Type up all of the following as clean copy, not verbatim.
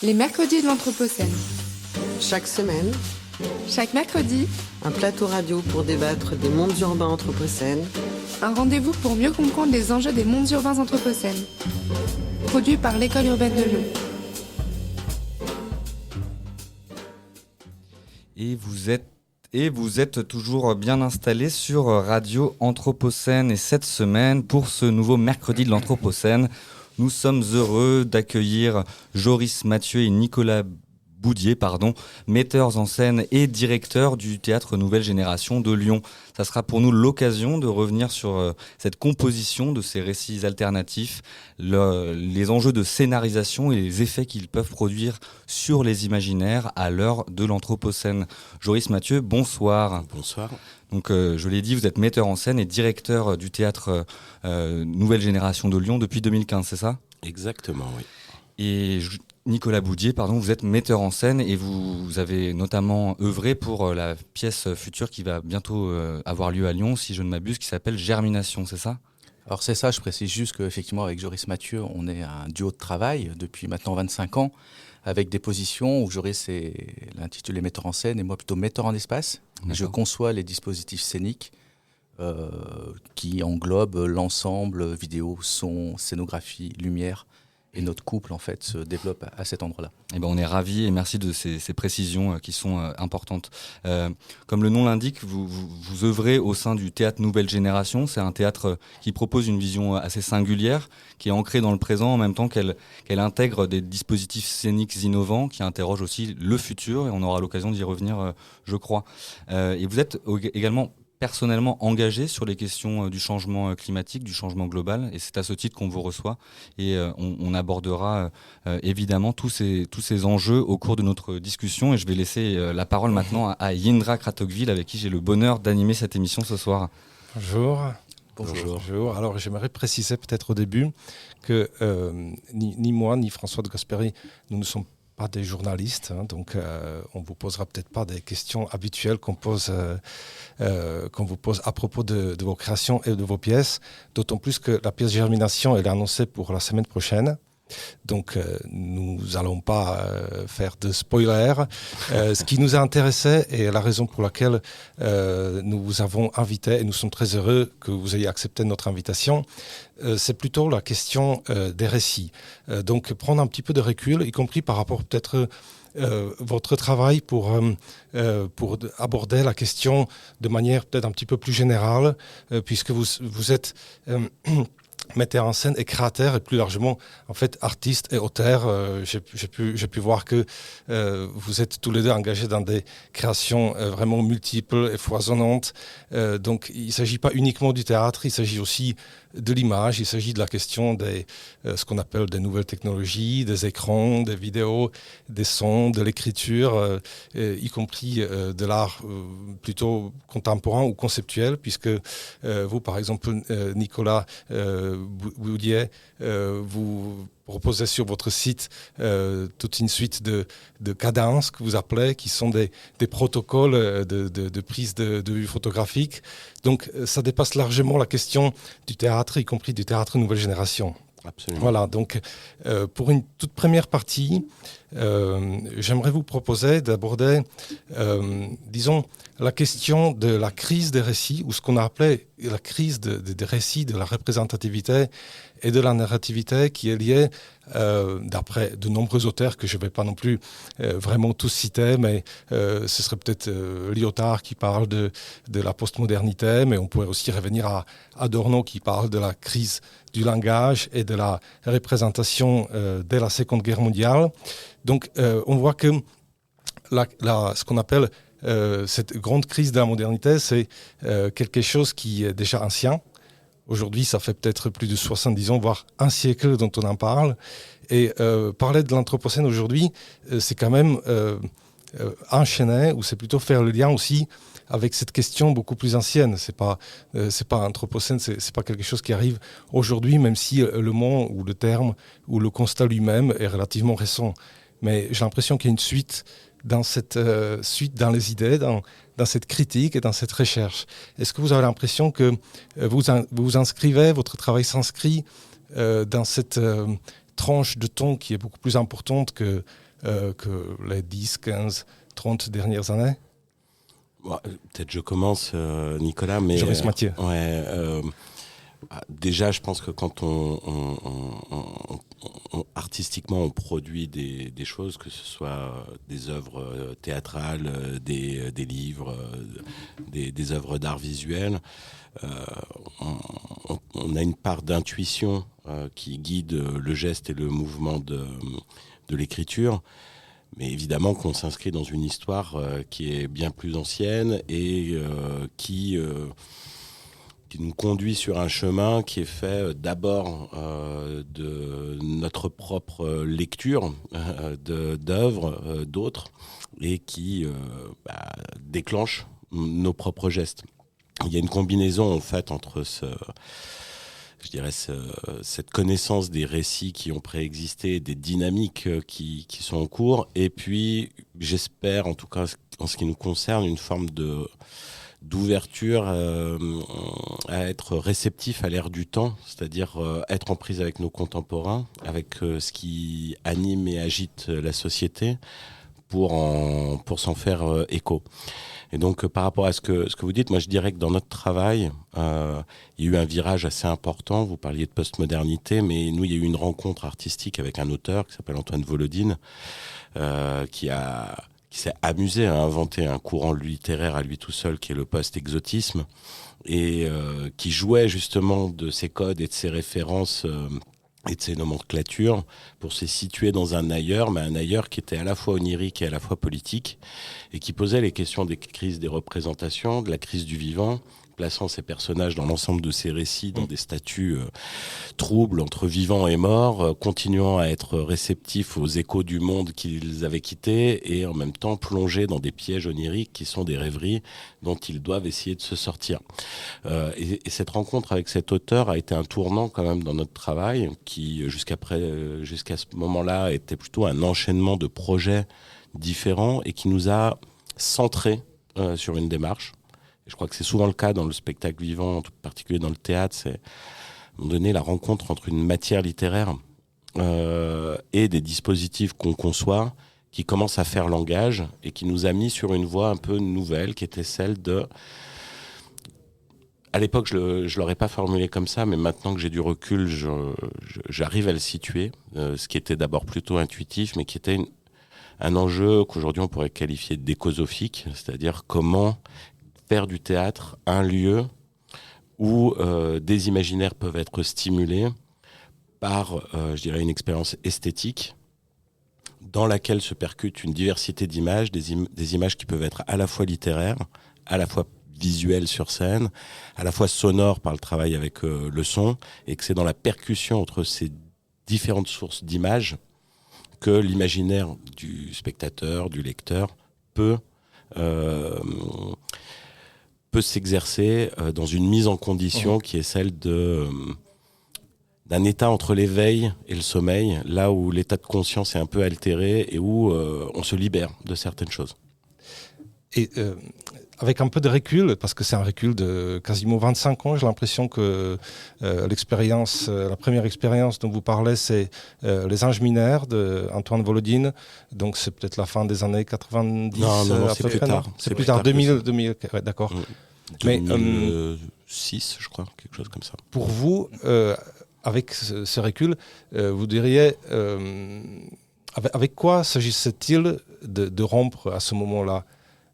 Les mercredis de l'Anthropocène. Chaque semaine, Chaque mercredi, un plateau radio pour débattre des mondes urbains anthropocènes. un rendez-vous pour mieux comprendre les enjeux des mondes urbains anthropocènes. Produit par l'École urbaine de Lyon. Et vous êtes toujours bien installés sur Radio Anthropocène. Et cette semaine, pour ce nouveau mercredi de l'Anthropocène, nous sommes heureux d'accueillir Joris Mathieu et Nicolas Boudier, metteurs en scène et directeurs du Théâtre Nouvelle Génération de Lyon. Ça sera pour nous l'occasion de revenir sur cette composition de ces récits alternatifs, les enjeux de scénarisation et les effets qu'ils peuvent produire sur les imaginaires à l'heure de l'Anthropocène. Joris Mathieu, bonsoir. Bonsoir. Donc, je l'ai dit, vous êtes metteur en scène et directeur du Théâtre Nouvelle Génération de Lyon depuis 2015, c'est ça ? Exactement, oui. Et Nicolas Boudier, vous êtes metteur en scène et vous avez notamment œuvré pour la pièce future qui va bientôt avoir lieu à Lyon, si je ne m'abuse, qui s'appelle Germination, c'est ça ? Alors c'est ça, je précise juste qu'effectivement avec Joris Mathieu, on est un duo de travail depuis maintenant 25 ans, avec des positions où Joris est l'intitulé metteur en scène et moi plutôt metteur en espace. D'accord. Je conçois les dispositifs scéniques qui englobent l'ensemble vidéo, son, scénographie, lumière. Et notre couple, en fait, se développe à cet endroit-là. Eh ben, on est ravis et merci de ces précisions qui sont importantes. Comme le nom l'indique, vous œuvrez au sein du Théâtre Nouvelle Génération. C'est un théâtre qui propose une vision assez singulière, qui est ancrée dans le présent en même temps qu'elle intègre des dispositifs scéniques innovants, qui interrogent aussi le futur. Et on aura l'occasion d'y revenir, je crois. Et vous êtes également personnellement engagé sur les questions du changement climatique, du changement global, et c'est à ce titre qu'on vous reçoit. Et on abordera évidemment tous ces enjeux au cours de notre discussion. Et je vais laisser la parole maintenant à Yindra Kratokvil, avec qui j'ai le bonheur d'animer cette émission ce soir. Bonjour. Bonjour. Alors j'aimerais préciser peut-être au début que ni moi ni François de Gasperi, nous ne sommes pas des journalistes, donc on vous posera peut-être pas des questions habituelles qu'on vous pose à propos de vos créations et de vos pièces, d'autant plus que la pièce Germination elle est annoncée pour la semaine prochaine. Donc nous n'allons pas faire de spoiler. Ce qui nous a intéressé et la raison pour laquelle nous vous avons invité, et nous sommes très heureux que vous ayez accepté notre invitation, c'est plutôt la question des récits. Donc prendre un petit peu de recul, y compris par rapport peut-être votre travail pour aborder la question de manière peut-être un petit peu plus générale, puisque vous êtes metteur en scène et créateur et plus largement en fait artiste et auteur. J'ai pu voir que vous êtes tous les deux engagés dans des créations vraiment multiples et foisonnantes. Donc il ne s'agit pas uniquement du théâtre, il s'agit aussi de l'image, il s'agit de la question des ce qu'on appelle des nouvelles technologies, des écrans, des vidéos, des sons, de l'écriture, y compris de l'art plutôt contemporain ou conceptuel, puisque vous par exemple Nicolas Boudier, vous proposez sur votre site toute une suite de cadences que vous appelez, qui sont des protocoles de prise de vue photographique. Donc ça dépasse largement la question du théâtre, y compris du théâtre Nouvelle Génération. Absolument. Voilà, donc pour une toute première partie, j'aimerais vous proposer d'aborder, disons, la question de la crise des récits, ou ce qu'on a appelé la crise des récits, de la représentativité et de la narrativité, qui est liée, d'après de nombreux auteurs que je ne vais pas non plus vraiment tous citer, mais ce serait peut-être Lyotard qui parle de la postmodernité, mais on pourrait aussi revenir à Adorno qui parle de la crise du langage et de la représentation dès la Seconde Guerre mondiale. Donc on voit que ce qu'on appelle cette grande crise de la modernité, c'est quelque chose qui est déjà ancien. Aujourd'hui, ça fait peut-être plus de 70 ans, voire un siècle dont on en parle. Et parler de l'Anthropocène aujourd'hui, c'est quand même enchaîner, ou c'est plutôt faire le lien aussi avec cette question beaucoup plus ancienne. C'est pas Anthropocène, c'est pas quelque chose qui arrive aujourd'hui, même si le mot ou le terme ou le constat lui-même est relativement récent. Mais j'ai l'impression qu'il y a une suite dans cette dans les idées, dans cette critique et dans cette recherche. Est-ce que vous avez l'impression que vous inscrivez, votre travail s'inscrit dans cette tranche de temps qui est beaucoup plus importante que les 10, 15, 30 dernières années? Bon, peut-être je commence, Nicolas, mais Joris Mathieu. Déjà, je pense que quand artistiquement on produit des choses, que ce soit des œuvres théâtrales, des livres, des œuvres d'art visuel, on a une part d'intuition qui guide le geste et le mouvement de l'écriture. Mais évidemment qu'on s'inscrit dans une histoire qui est bien plus ancienne et qui nous conduit sur un chemin qui est fait d'abord de notre propre lecture d'œuvres d'autres et qui déclenche nos propres gestes. Il y a une combinaison en fait entre cette connaissance des récits qui ont préexisté, des dynamiques qui sont en cours, et puis j'espère, en tout cas en ce qui nous concerne, une forme d'ouverture à être réceptif à l'ère du temps, c'est-à-dire être en prise avec nos contemporains, avec ce qui anime et agite la société pour s'en faire écho. Et donc, par rapport à ce que vous dites, moi je dirais que dans notre travail, il y a eu un virage assez important. Vous parliez de postmodernité, mais nous, il y a eu une rencontre artistique avec un auteur qui s'appelle Antoine Volodine, qui s'est amusé à inventer un courant littéraire à lui tout seul, qui est le post-exotisme, et qui jouait justement de ses codes et de ses références et de ses nomenclatures pour se situer dans un ailleurs, mais un ailleurs qui était à la fois onirique et à la fois politique, et qui posait les questions des crises des représentations, de la crise du vivant, plaçant ces personnages dans l'ensemble de ces récits dans des statuts troubles entre vivants et morts, continuant à être réceptifs aux échos du monde qu'ils avaient quitté et en même temps plongés dans des pièges oniriques qui sont des rêveries dont ils doivent essayer de se sortir. Et cette rencontre avec cet auteur a été un tournant quand même dans notre travail qui, jusqu'à ce moment-là, était plutôt un enchaînement de projets différents et qui nous a centrés sur une démarche. Et je crois que c'est souvent le cas dans le spectacle vivant, en particulier dans le théâtre, c'est à un moment donné la rencontre entre une matière littéraire et des dispositifs qu'on conçoit qui commencent à faire langage et qui nous a mis sur une voie un peu nouvelle qui était celle de... À l'époque, je ne l'aurais pas formulé comme ça, mais maintenant que j'ai du recul, j'arrive à le situer, ce qui était d'abord plutôt intuitif, mais qui était un enjeu qu'aujourd'hui on pourrait qualifier d'écosophique, c'est-à-dire comment faire du théâtre un lieu où des imaginaires peuvent être stimulés par, je dirais, une expérience esthétique dans laquelle se percute une diversité d'images, des images qui peuvent être à la fois littéraires, à la fois visuelles sur scène, à la fois sonores par le travail avec le son, et que c'est dans la percussion entre ces différentes sources d'images que l'imaginaire du spectateur, du lecteur peut s'exercer dans une mise en condition qui est celle d'un état entre l'éveil et le sommeil, là où l'état de conscience est un peu altéré et où on se libère de certaines choses. Et avec un peu de recul, parce que c'est un recul de quasiment 25 ans, j'ai l'impression que la première expérience dont vous parlez, c'est Les Anges mineurs d'Antoine Volodine. Donc c'est peut-être la fin des années 90. Non, c'est plus tard. C'est plus tard, 2000, ouais, d'accord. 2006, je crois, quelque chose comme ça. Pour vous, avec ce recul, vous diriez, avec quoi s'agissait-il de rompre à ce moment-là ?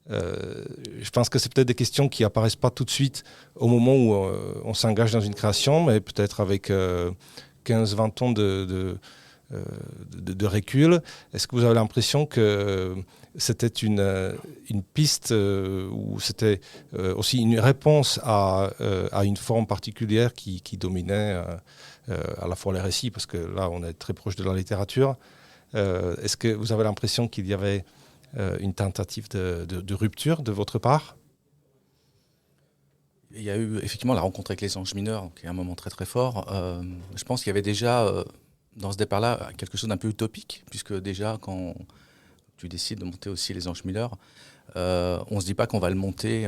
Je pense que c'est peut-être des questions qui apparaissent pas tout de suite au moment où on s'engage dans une création, mais peut-être avec 15-20 ans de recul. Est-ce que vous avez l'impression que c'était une piste ou c'était aussi une réponse à une forme particulière qui dominait à la fois les récits, parce que là on est très proche de la littérature. Est-ce que vous avez l'impression qu'il y avait une tentative de rupture de votre part? Il y a eu effectivement la rencontre avec les Anges mineurs, qui est un moment très très fort. Je pense qu'il y avait déjà dans ce départ-là quelque chose d'un peu utopique, puisque déjà quand tu décides de monter aussi les Anges mineurs, on ne se dit pas qu'on va le monter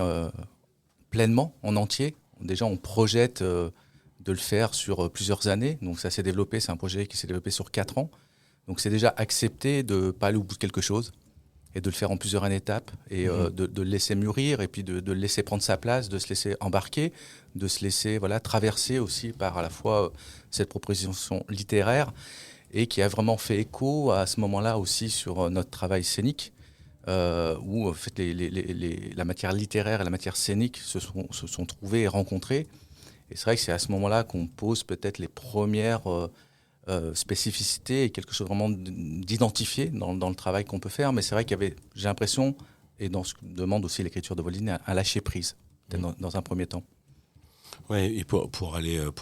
pleinement, en entier. Déjà on projette de le faire sur plusieurs années. Donc ça s'est développé, c'est un projet qui s'est développé sur 4 ans. Donc c'est déjà accepter de ne pas aller au bout de quelque chose et de le faire en plusieurs étapes et de le laisser mûrir et puis de le laisser prendre sa place, de se laisser embarquer, de se laisser traverser aussi par à la fois cette proposition littéraire et qui a vraiment fait écho à ce moment-là aussi sur notre travail scénique où en fait, la matière littéraire et la matière scénique se sont trouvées et rencontrées. Et c'est vrai que c'est à ce moment-là qu'on pose peut-être les premières spécificités et quelque chose vraiment d'identifié dans le travail qu'on peut faire. Mais c'est vrai qu'il y avait, j'ai l'impression, et dans ce que demande aussi l'écriture de Woldine, un lâcher-prise dans un premier temps. Ouais, et pour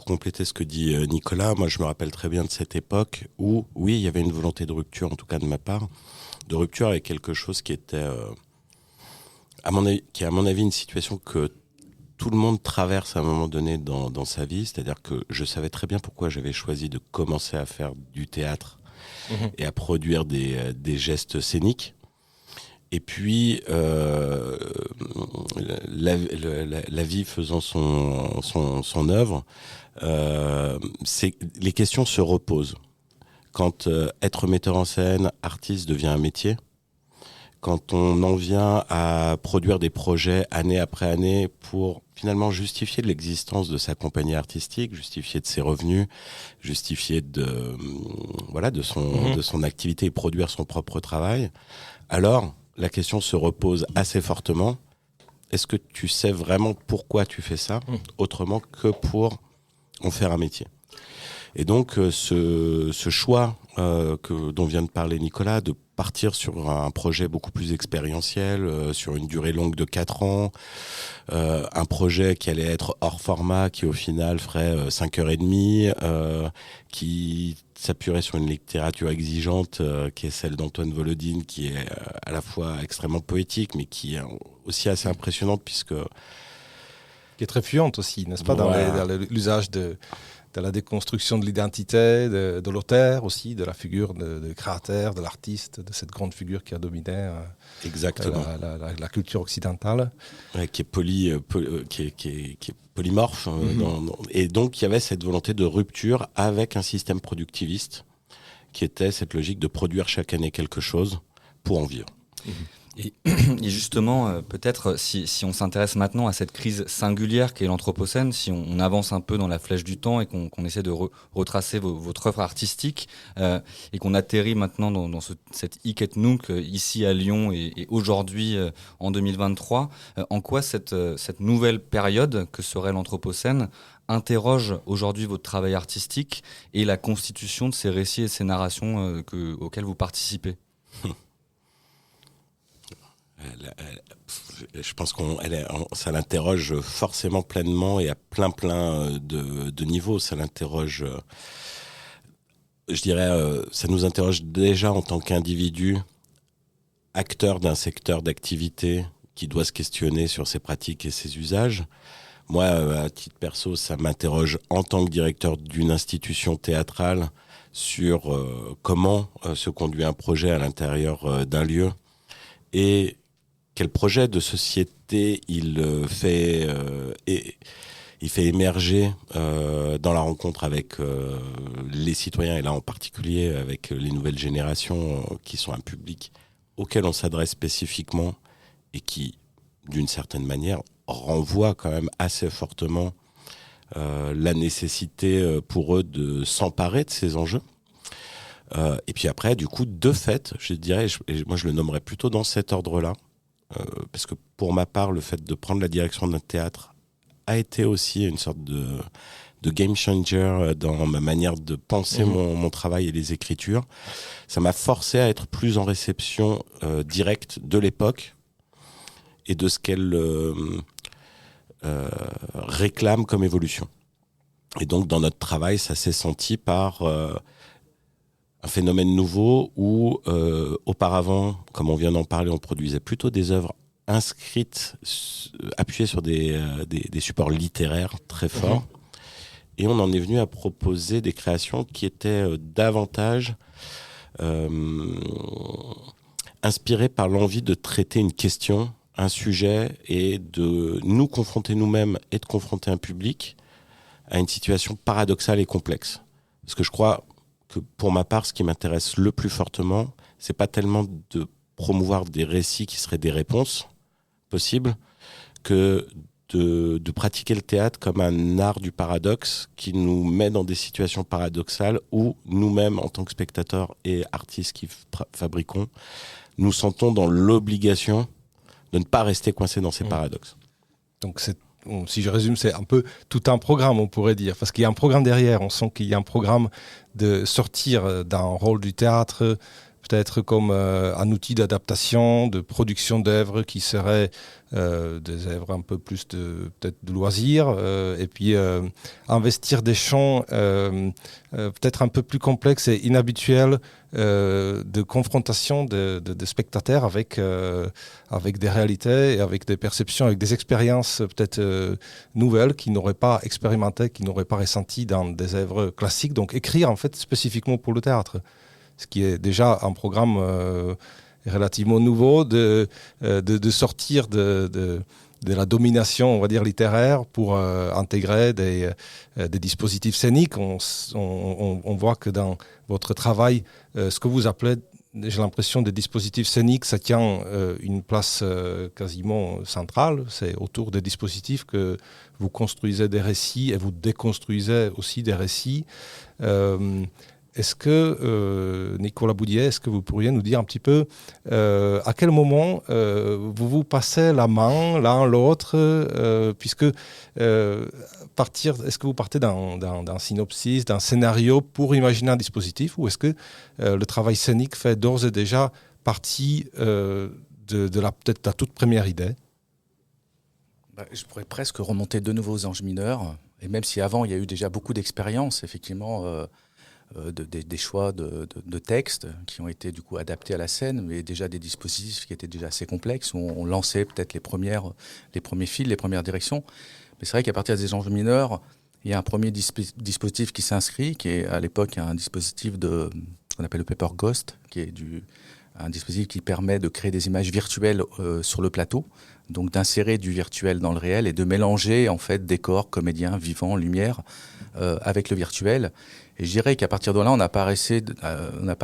compléter ce que dit Nicolas, moi je me rappelle très bien de cette époque où, oui, il y avait une volonté de rupture, en tout cas de ma part, de rupture avec quelque chose qui était, à mon avis, une situation que tout le monde traverse à un moment donné dans sa vie. C'est-à-dire que je savais très bien pourquoi j'avais choisi de commencer à faire du théâtre et à produire des gestes scéniques. Et puis, la vie faisant son œuvre, les questions se reposent. Quand être metteur en scène, artiste devient un métier, quand on en vient à produire des projets année après année pour finalement justifier de l'existence de sa compagnie artistique, justifier de ses revenus, justifier de son activité et produire son propre travail, alors la question se repose assez fortement. Est-ce que tu sais vraiment pourquoi tu fais ça, autrement que pour en faire un métier ? Et donc ce choix dont vient de parler Nicolas, de partir sur un projet beaucoup plus expérientiel, sur une durée longue de 4 ans, un projet qui allait être hors format, qui au final ferait 5h30, qui s'appuierait sur une littérature exigeante, qui est celle d'Antoine Volodine, qui est à la fois extrêmement poétique, mais qui est aussi assez impressionnante, puisque... Qui est très fluente aussi, n'est-ce pas, dans l'usage de la déconstruction de l'identité, de l'auteur aussi, de la figure de créateur, de l'artiste, de cette grande figure qui a dominé exactement la culture occidentale. Ouais, qui est polymorphe. Et donc, il y avait cette volonté de rupture avec un système productiviste qui était cette logique de produire chaque année quelque chose pour en vivre. Et justement, peut-être si on s'intéresse maintenant à cette crise singulière qu'est l'Anthropocène, si on avance un peu dans la flèche du temps et qu'on essaie de retracer votre œuvre artistique et qu'on atterrit maintenant dans cette Hic et Nunc ici à Lyon et aujourd'hui en 2023, en quoi cette nouvelle période que serait l'Anthropocène interroge aujourd'hui votre travail artistique et la constitution de ces récits et ces narrations auxquels vous participez ? Je pense ça l'interroge forcément pleinement et à plein de niveaux. Ça l'interroge, je dirais, ça nous interroge déjà en tant qu'individu, acteur d'un secteur d'activité qui doit se questionner sur ses pratiques et ses usages. Moi, à titre perso, ça m'interroge en tant que directeur d'une institution théâtrale sur comment se conduit un projet à l'intérieur d'un lieu et quel projet de société il fait émerger dans la rencontre avec les citoyens, et là en particulier avec les nouvelles générations qui sont un public auquel on s'adresse spécifiquement et qui, d'une certaine manière, renvoie quand même assez fortement la nécessité pour eux de s'emparer de ces enjeux. Et puis après, du coup, de fait, je dirais, moi je le nommerais plutôt dans cet ordre-là, parce que pour ma part, le fait de prendre la direction d'un théâtre a été aussi une sorte de game changer dans ma manière de penser mon travail et les écritures. Ça m'a forcé à être plus en réception directe de l'époque et de ce qu'elle réclame comme évolution. Et donc, dans notre travail, ça s'est senti par un phénomène nouveau où, auparavant, comme on vient d'en parler, on produisait plutôt des œuvres inscrites, appuyées sur des supports littéraires très forts. Et on en est venu à proposer des créations qui étaient davantage inspirées par l'envie de traiter une question, un sujet, et de nous confronter nous-mêmes et de confronter un public à une situation paradoxale et complexe. Parce que je crois que pour ma part, ce qui m'intéresse le plus fortement, c'est pas tellement de promouvoir des récits qui seraient des réponses possibles, que de pratiquer le théâtre comme un art du paradoxe qui nous met dans des situations paradoxales où nous-mêmes, en tant que spectateurs et artistes qui fabriquons, nous sentons dans l'obligation de ne pas rester coincés dans ces paradoxes. Donc si je résume, c'est un peu tout un programme, on pourrait dire, parce qu'il y a un programme derrière. On sent qu'il y a un programme de sortir d'un rôle du théâtre, peut-être comme un outil d'adaptation, de production d'œuvres qui seraient des œuvres un peu plus peut-être de loisirs, et puis investir des champs peut-être un peu plus complexes et inhabituels de confrontation de spectateurs avec des réalités et avec des perceptions, avec des expériences peut-être nouvelles qu'ils n'auraient pas expérimentées, qu'ils n'auraient pas ressenties dans des œuvres classiques. Donc écrire en fait spécifiquement pour le théâtre, ce qui est déjà un programme relativement nouveau de sortir de la domination, on va dire, littéraire pour intégrer des dispositifs scéniques. On voit que dans votre travail, ce que vous appelez, j'ai l'impression, des dispositifs scéniques, ça tient une place quasiment centrale. C'est autour des dispositifs que vous construisez des récits et vous déconstruisez aussi des récits. Est-ce que, Nicolas Boudier, est-ce que vous pourriez nous dire un petit peu à quel moment vous vous passez la main l'un l'autre, puisque est-ce que vous partez d'un synopsis, d'un scénario pour imaginer un dispositif, ou est-ce que le travail scénique fait d'ores et déjà partie de peut-être la toute première idée? Je pourrais presque remonter de nouveau aux Anges mineurs, et même si avant il y a eu déjà beaucoup d'expériences, effectivement, des choix de textes qui ont été du coup adaptés à la scène, mais déjà des dispositifs qui étaient déjà assez complexes, où on lançait peut-être les premiers fils, les premières directions. Mais c'est vrai qu'à partir des Anges mineurs, il y a un premier dispositif qui s'inscrit, qui est à l'époque un dispositif qu'on appelle le Paper Ghost, qui est un dispositif qui permet de créer des images virtuelles sur le plateau, donc d'insérer du virtuel dans le réel et de mélanger en fait décors, comédiens, vivants, lumière avec le virtuel. Et je dirais qu'à partir de là, on n'a pas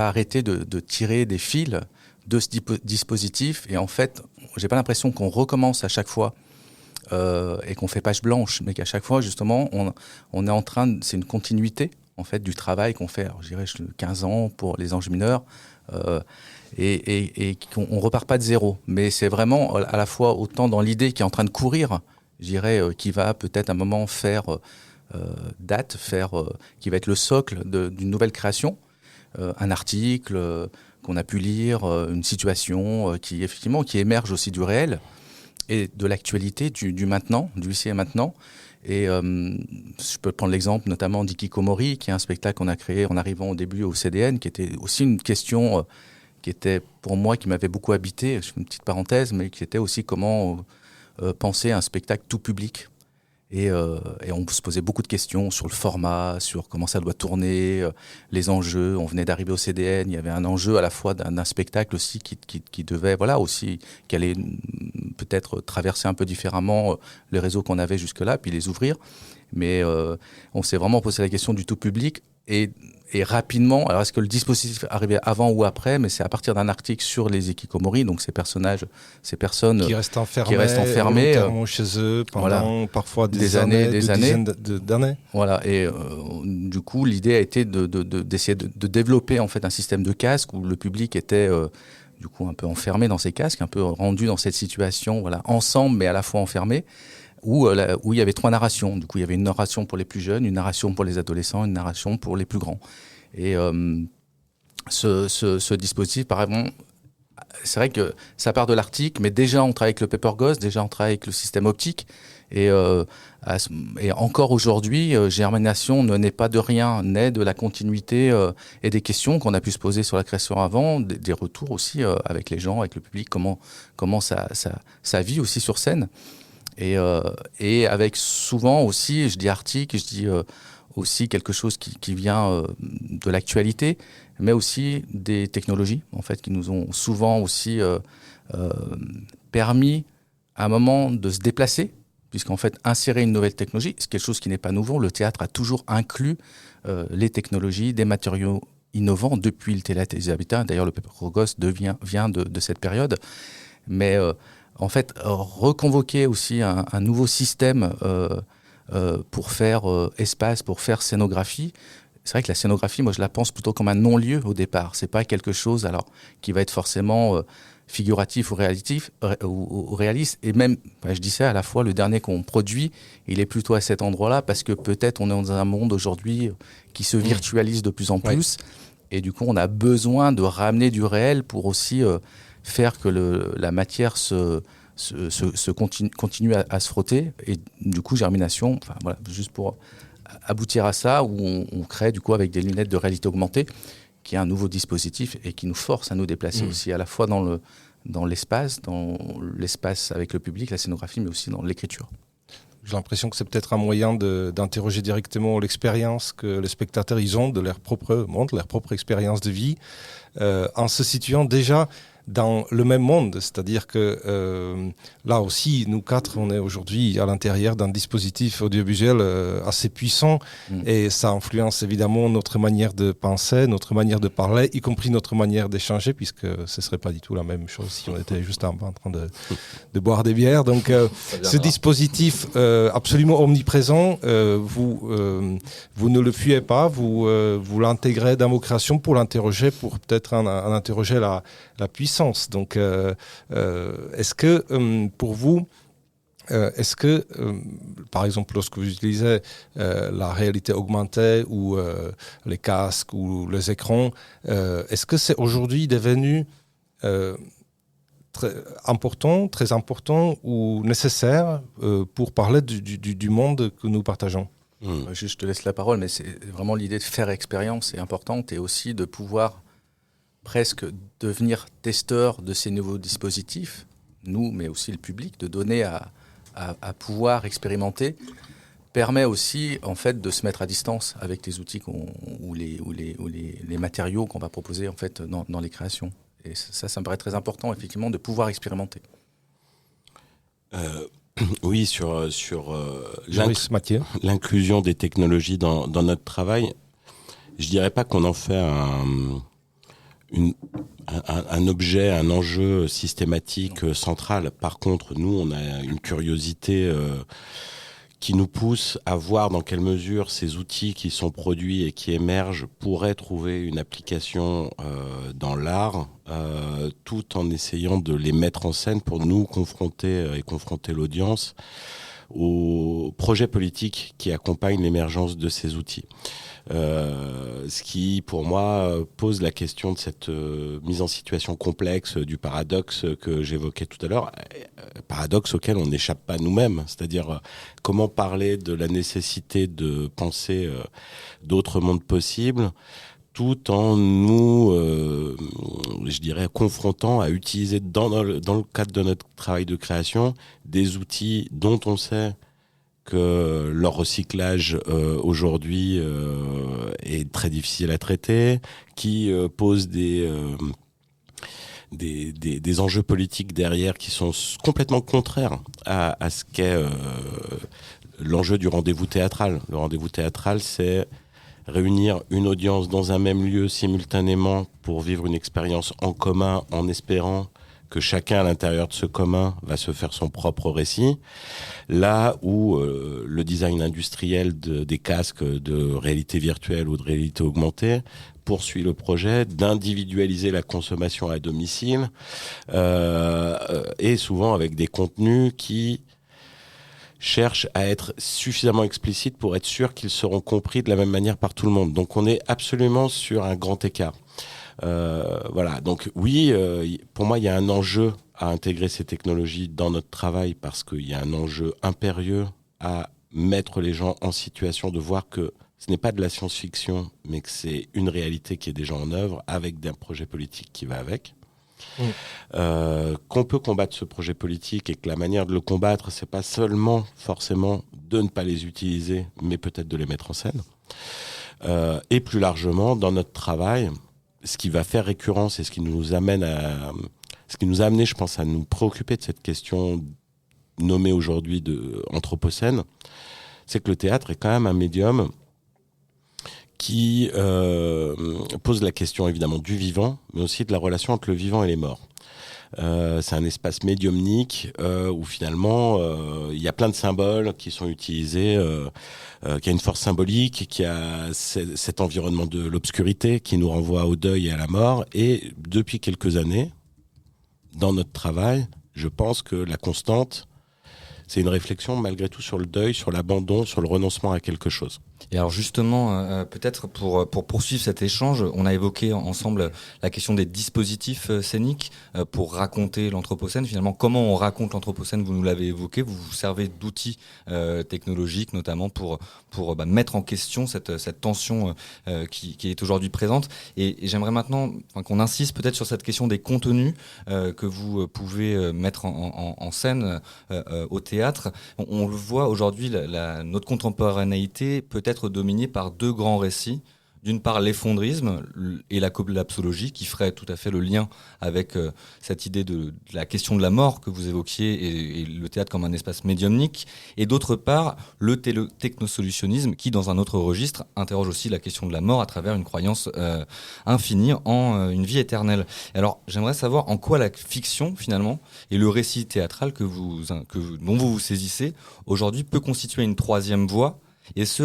arrêté de tirer des fils de ce dispositif. Et en fait, j'ai pas l'impression qu'on recommence à chaque fois et qu'on fait page blanche, mais qu'à chaque fois, justement, on est en train c'est une continuité en fait du travail qu'on fait. Alors, je dirais 15 ans pour les Anges mineurs. Et qu'on repart pas de zéro, mais c'est vraiment à la fois autant dans l'idée qui est en train de courir, je dirais, qui va peut-être à un moment faire qui va être le socle d'une nouvelle création, un article qu'on a pu lire, une situation qui effectivement qui émerge aussi du réel et de l'actualité, du maintenant, du ici et maintenant. Et je peux prendre l'exemple notamment d'Ikikomori, qui est un spectacle qu'on a créé en arrivant au début au CDN, qui était aussi une question qui était pour moi, qui m'avait beaucoup habité, je fais une petite parenthèse, mais qui était aussi comment penser un spectacle tout public. Et on se posait beaucoup de questions sur le format, sur comment ça doit tourner, les enjeux. On venait d'arriver au CDN, il y avait un enjeu à la fois d'un spectacle aussi qui devait, voilà, aussi, qui allait peut-être traverser un peu différemment les réseaux qu'on avait jusque-là, puis les ouvrir. Mais on s'est vraiment posé la question du tout public et rapidement, alors est-ce que le dispositif arrivait avant ou après, mais c'est à partir d'un article sur les Ikikomori, donc ces personnes qui restent enfermées chez eux pendant dizaines d'années. Voilà, et du coup, l'idée a été d'essayer de développer en fait un système de casques où le public était du coup un peu enfermé dans ces casques, un peu rendu dans cette situation, voilà, ensemble mais à la fois enfermé. Où il y avait 3 narrations. Du coup, il y avait une narration pour les plus jeunes, une narration pour les adolescents, une narration pour les plus grands. Et ce dispositif, c'est vrai que ça part de l'article, mais déjà on travaille avec le Paper Ghost, déjà on travaille avec le système optique. Et encore aujourd'hui, Germination ne naît pas de rien, naît de la continuité et des questions qu'on a pu se poser sur la création avant, des retours aussi avec les gens, avec le public, comment ça vit aussi sur scène. Et avec souvent aussi, je dis article, je dis aussi quelque chose qui vient de l'actualité, mais aussi des technologies, en fait, qui nous ont souvent aussi permis à un moment de se déplacer puisqu'en fait, insérer une nouvelle technologie, c'est quelque chose qui n'est pas nouveau. Le théâtre a toujours inclus les technologies, des matériaux innovants depuis le théâtre des habitats. D'ailleurs, le Péprogos vient de cette période. Mais en fait, reconvoquer aussi un nouveau système pour faire espace, pour faire scénographie. C'est vrai que la scénographie, moi, je la pense plutôt comme un non-lieu au départ. C'est pas quelque chose alors qui va être forcément figuratif ou réaliste. Et même, je dis ça, à la fois, le dernier qu'on produit, il est plutôt à cet endroit-là parce que peut-être on est dans un monde aujourd'hui qui se virtualise de plus en plus. Et du coup, on a besoin de ramener du réel pour aussi faire que la matière continue à se frotter. Et du coup, germination, enfin voilà, juste pour aboutir à ça, où on crée du coup avec des lunettes de réalité augmentée, qui est un nouveau dispositif et qui nous force à nous déplacer aussi à la fois dans l'espace avec le public, la scénographie, mais aussi dans l'écriture. J'ai l'impression que c'est peut-être un moyen d'interroger directement l'expérience que les spectateurs ils ont de leur propre monde, leur propre expérience de vie, en se situant déjà dans le même monde. C'est-à-dire que là aussi, nous quatre, on est aujourd'hui à l'intérieur d'un dispositif audiovisuel assez puissant et ça influence évidemment notre manière de penser, notre manière de parler, y compris notre manière d'échanger, puisque ce ne serait pas du tout la même chose si on était juste en train de boire des bières. Donc ce dispositif absolument omniprésent, vous ne le fuyez pas, vous l'intégrez dans vos créations pour l'interroger, pour peut-être en interroger la puissance. Donc, est-ce que pour vous, par exemple, lorsque vous utilisez la réalité augmentée ou les casques ou les écrans, est-ce que c'est aujourd'hui devenu très important ou nécessaire pour parler du monde que nous partageons ? Je te laisse la parole, mais c'est vraiment l'idée de faire expérience est importante et aussi de pouvoir presque devenir testeur de ces nouveaux dispositifs, nous, mais aussi le public, de donner à pouvoir expérimenter, permet aussi en fait de se mettre à distance avec les outils ou les matériaux qu'on va proposer en fait dans les créations. Et ça me paraît très important effectivement de pouvoir expérimenter. Oui, sur l'inclusion des technologies dans notre travail, je dirais pas qu'on en fait un objet, un enjeu systématique central. Par contre, nous, on a une curiosité qui nous pousse à voir dans quelle mesure ces outils qui sont produits et qui émergent pourraient trouver une application dans l'art, tout en essayant de les mettre en scène pour nous confronter l'audience aux projets politiques qui accompagnent l'émergence de ces outils. Ce qui, pour moi, pose la question de cette mise en situation complexe du paradoxe que j'évoquais tout à l'heure, paradoxe auquel on n'échappe pas nous-mêmes, c'est-à-dire comment parler de la nécessité de penser d'autres mondes possibles, tout en nous, je dirais, confrontant à utiliser dans le cadre de notre travail de création des outils dont on sait que leur recyclage aujourd'hui est très difficile à traiter, qui pose des enjeux politiques derrière qui sont complètement contraires à ce qu'est l'enjeu du rendez-vous théâtral. Le rendez-vous théâtral, c'est réunir une audience dans un même lieu simultanément pour vivre une expérience en commun en espérant que chacun à l'intérieur de ce commun va se faire son propre récit, là où le design industriel des casques de réalité virtuelle ou de réalité augmentée poursuit le projet d'individualiser la consommation à domicile et souvent avec des contenus qui cherchent à être suffisamment explicites pour être sûr qu'ils seront compris de la même manière par tout le monde. Donc on est absolument sur un grand écart. Voilà, donc oui, pour moi, il y a un enjeu à intégrer ces technologies dans notre travail parce qu'il y a un enjeu impérieux à mettre les gens en situation de voir que ce n'est pas de la science-fiction, mais que c'est une réalité qui est déjà en œuvre avec un projet politique qui va avec. Qu'on peut combattre ce projet politique et que la manière de le combattre, c'est pas seulement forcément de ne pas les utiliser, mais peut-être de les mettre en scène. Et plus largement, dans notre travail, ce qui va faire récurrence et ce qui nous a amené, je pense, à nous préoccuper de cette question nommé aujourd'hui de anthropocène, c'est que le théâtre est quand même un médium qui pose la question évidemment du vivant, mais aussi de la relation entre le vivant et les morts. C'est un espace médiumnique où finalement il y a plein de symboles qui sont utilisés, qui a une force symbolique, qui a cet environnement de l'obscurité qui nous renvoie au deuil et à la mort. Et depuis quelques années, dans notre travail, je pense que la constante, c'est une réflexion malgré tout sur le deuil, sur l'abandon, sur le renoncement à quelque chose. Et alors justement, peut-être pour poursuivre cet échange, on a évoqué ensemble la question des dispositifs scéniques pour raconter l'Anthropocène. Finalement, comment on raconte l'Anthropocène, vous nous l'avez évoqué, vous vous servez d'outils technologiques notamment pour mettre en question cette tension qui est aujourd'hui présente. Et j'aimerais maintenant qu'on insiste peut-être sur cette question des contenus que vous pouvez mettre en scène au théâtre. On le voit aujourd'hui, notre contemporanéité peut être dominée par deux grands récits. D'une part, l'effondrisme et la collapsologie, qui ferait tout à fait le lien avec cette idée de la question de la mort que vous évoquiez et le théâtre comme un espace médiumnique. Et d'autre part, le technosolutionnisme, qui, dans un autre registre, interroge aussi la question de la mort à travers une croyance infinie en une vie éternelle. Alors, j'aimerais savoir en quoi la fiction, finalement, et le récit théâtral dont vous vous saisissez, aujourd'hui, peut constituer une troisième voie, et ce,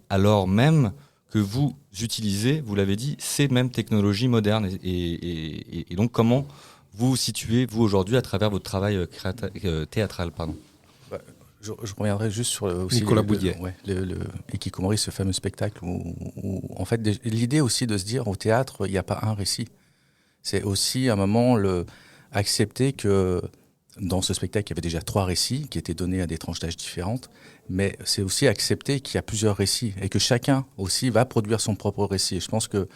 alors même que vous utilisez, vous l'avez dit, ces mêmes technologies modernes. Et donc, comment vous vous situez, vous, aujourd'hui, à travers votre travail théâtral, pardon. Je reviendrai juste sur aussi Nicolas Boudier. le Hikikomori, ce fameux spectacle où en fait, l'idée aussi de se dire au théâtre, il n'y a pas un récit. C'est aussi à un moment accepter que dans ce spectacle, il y avait déjà 3 récits qui étaient donnés à des tranches d'âge différentes, mais c'est aussi accepter qu'il y a plusieurs récits et que chacun aussi va produire son propre récit. Et je pense qu'une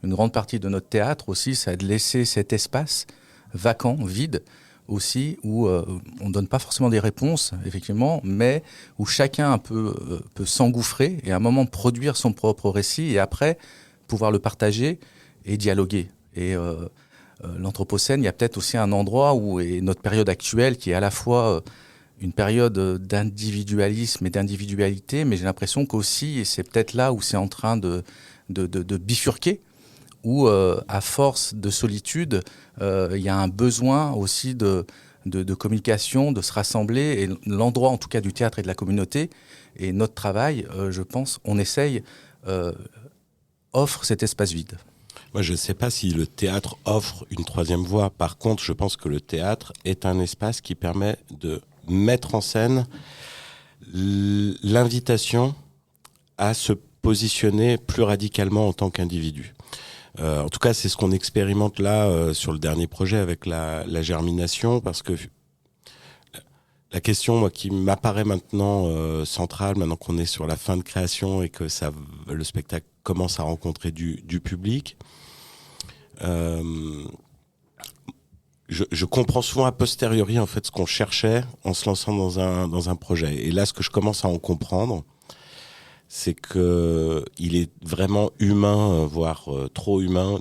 grande partie de notre théâtre aussi, c'est de laisser cet espace vacant, vide, aussi, où on ne donne pas forcément des réponses, effectivement, mais où chacun peut s'engouffrer et à un moment produire son propre récit et après pouvoir le partager et dialoguer. Et l'Anthropocène, il y a peut-être aussi un endroit où est notre période actuelle qui est à la fois une période d'individualisme et d'individualité, mais j'ai l'impression qu'aussi, et c'est peut-être là où c'est en train de bifurquer, où à force de solitude, il y a un besoin aussi de communication, de se rassembler, et l'endroit en tout cas du théâtre et de la communauté, et notre travail, je pense, on essaye, offre cet espace vide. Moi, je ne sais pas si le théâtre offre une troisième voie. Par contre, je pense que le théâtre est un espace qui permet de mettre en scène l'invitation à se positionner plus radicalement en tant qu'individu. En tout cas, c'est ce qu'on expérimente là sur le dernier projet avec la germination, parce que la question moi, qui m'apparaît maintenant centrale, maintenant qu'on est sur la fin de création et que le spectacle commence à rencontrer du public, je comprends souvent a posteriori en fait ce qu'on cherchait en se lançant dans un projet. Et là, ce que je commence à en comprendre, c'est que il est vraiment humain, voire trop humain,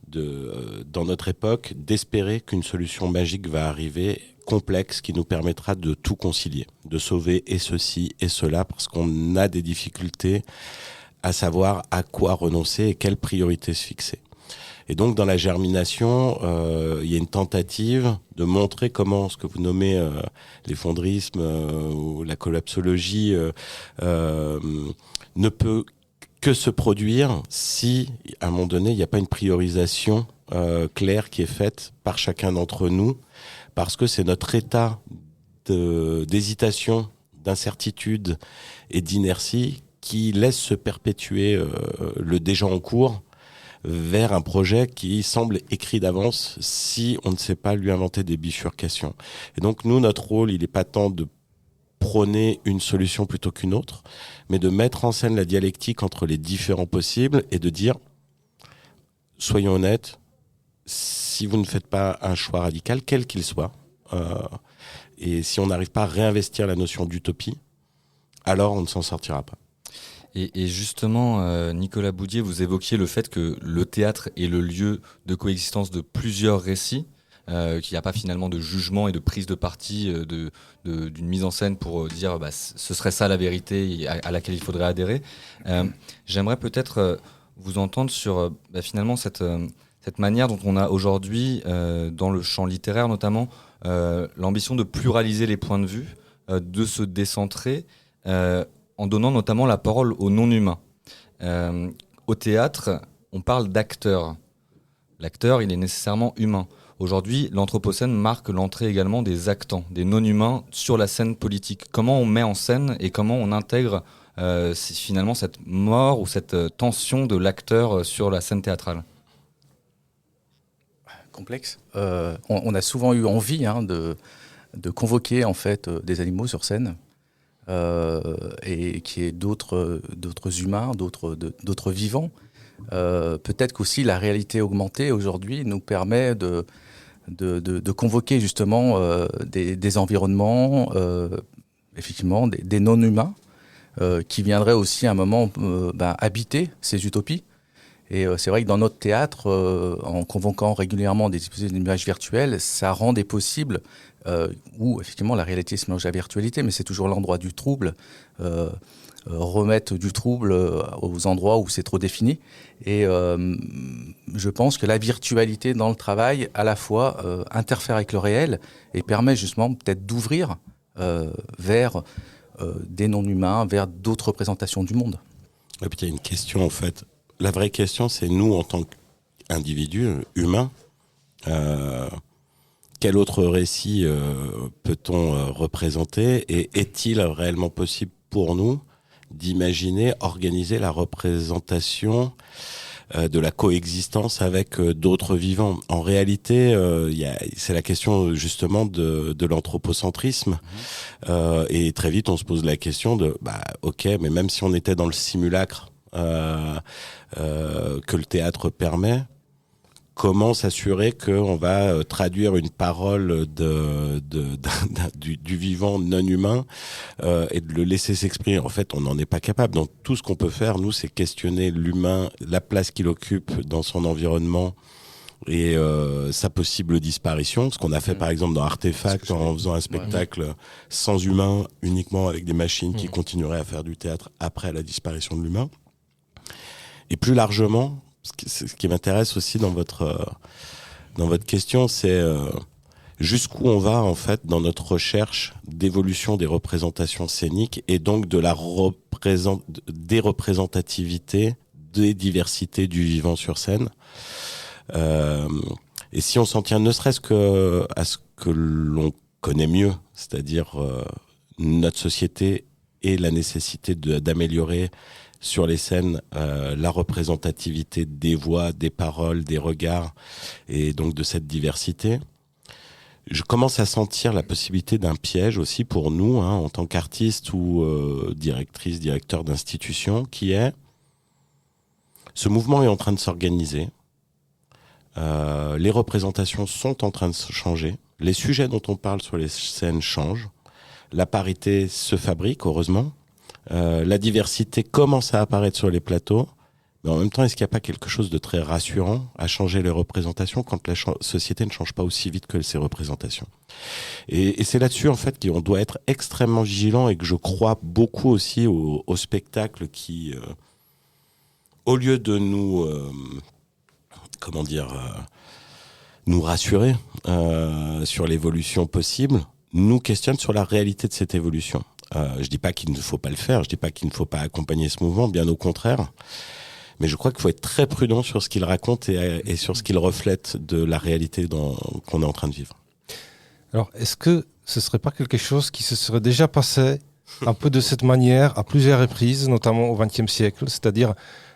dans notre époque, d'espérer qu'une solution magique va arriver, complexe, qui nous permettra de tout concilier, de sauver et ceci et cela, parce qu'on a des difficultés à savoir à quoi renoncer et quelle priorité se fixer. Et donc, dans la germination, il y a une tentative de montrer comment ce que vous nommez l'effondrisme ou la collapsologie ne peut que se produire si, à un moment donné, il n'y a pas une priorisation claire qui est faite par chacun d'entre nous, parce que c'est notre état d'hésitation, d'incertitude et d'inertie qui laisse se perpétuer le déjà en cours vers un projet qui semble écrit d'avance si on ne sait pas lui inventer des bifurcations. Et donc nous, notre rôle, il n'est pas tant de prôner une solution plutôt qu'une autre, mais de mettre en scène la dialectique entre les différents possibles et de dire, soyons honnêtes, si vous ne faites pas un choix radical, quel qu'il soit, et si on n'arrive pas à réinvestir la notion d'utopie, alors on ne s'en sortira pas. Et justement, Nicolas Boudier, vous évoquiez le fait que le théâtre est le lieu de coexistence de plusieurs récits. qu'il n'y a pas finalement de jugement et de prise de parti d'une mise en scène pour dire ce serait ça la vérité à laquelle il faudrait adhérer. J'aimerais peut-être vous entendre sur finalement cette manière dont on a aujourd'hui, dans le champ littéraire notamment, l'ambition de pluraliser les points de vue, de se décentrer, en donnant notamment la parole aux non-humains. Au théâtre, on parle d'acteur. L'acteur, il est nécessairement humain. Aujourd'hui, l'Anthropocène marque l'entrée également des actants, des non-humains sur la scène politique. Comment on met en scène et comment on intègre finalement cette mort ou cette tension de l'acteur sur la scène théâtrale? Complexe. On a souvent eu envie de convoquer en fait des animaux sur scène et qu'il y ait d'autres humains, d'autres vivants. Peut-être qu'aussi la réalité augmentée aujourd'hui nous permet de convoquer justement des environnements, effectivement, des non-humains qui viendraient aussi à un moment habiter ces utopies. Et c'est vrai que dans notre théâtre, en convoquant régulièrement des images virtuelles, ça rend des possibles où effectivement la réalité se mélange à la virtualité, mais c'est toujours l'endroit du trouble. Remettre du trouble aux endroits où c'est trop défini. Et je pense que la virtualité dans le travail, à la fois, interfère avec le réel et permet justement peut-être d'ouvrir vers des non-humains, vers d'autres représentations du monde. Et puis il y a une question en fait. La vraie question, c'est nous en tant qu'individus humains, quel autre récit peut-on représenter et est-il réellement possible pour nous d'imaginer, organiser la représentation de la coexistence avec d'autres vivants. En réalité, c'est la question justement de l'anthropocentrisme. Et très vite, on se pose la question de, ok, mais même si on était dans le simulacre que le théâtre permet, comment s'assurer qu'on va traduire une parole du vivant non humain et de le laisser s'exprimer. En fait, on n'en est pas capable. Donc tout ce qu'on peut faire, nous, c'est questionner l'humain, la place qu'il occupe dans son environnement et sa possible disparition. Ce qu'on a fait par exemple dans Artefact en faisant un spectacle sans humain, uniquement avec des machines qui continueraient à faire du théâtre après la disparition de l'humain. Et plus largement, ce qui m'intéresse aussi dans votre question, c'est jusqu'où on va en fait dans notre recherche d'évolution des représentations scéniques et donc de des représentativités, des diversités du vivant sur scène. Et si on s'en tient ne serait-ce que à ce que l'on connaît mieux, c'est-à-dire notre société et la nécessité d'améliorer sur les scènes la représentativité des voix, des paroles, des regards et donc de cette diversité. Je commence à sentir la possibilité d'un piège aussi pour nous en tant qu'artistes ou directeurs d'institutions qui est ce mouvement est en train de s'organiser. Les représentations sont en train de se changer. Les sujets dont on parle sur les scènes changent. La parité se fabrique, heureusement. La diversité commence à apparaître sur les plateaux, mais en même temps, est-ce qu'il n'y a pas quelque chose de très rassurant à changer les représentations quand la société ne change pas aussi vite que ses représentations? Et c'est là-dessus, en fait, qu'on doit être extrêmement vigilant et que je crois beaucoup aussi au spectacle qui, au lieu de nous, nous rassurer sur l'évolution possible, nous questionne sur la réalité de cette évolution. Je dis pas qu'il ne faut pas le faire, je dis pas qu'il ne faut pas accompagner ce mouvement, bien au contraire. Mais je crois qu'il faut être très prudent sur ce qu'il raconte et sur ce qu'il reflète de la réalité qu'on est en train de vivre. Alors, est-ce que ce serait pas quelque chose qui se serait déjà passé un peu de cette manière à plusieurs reprises, notamment au XXe siècle, c'est-à-dire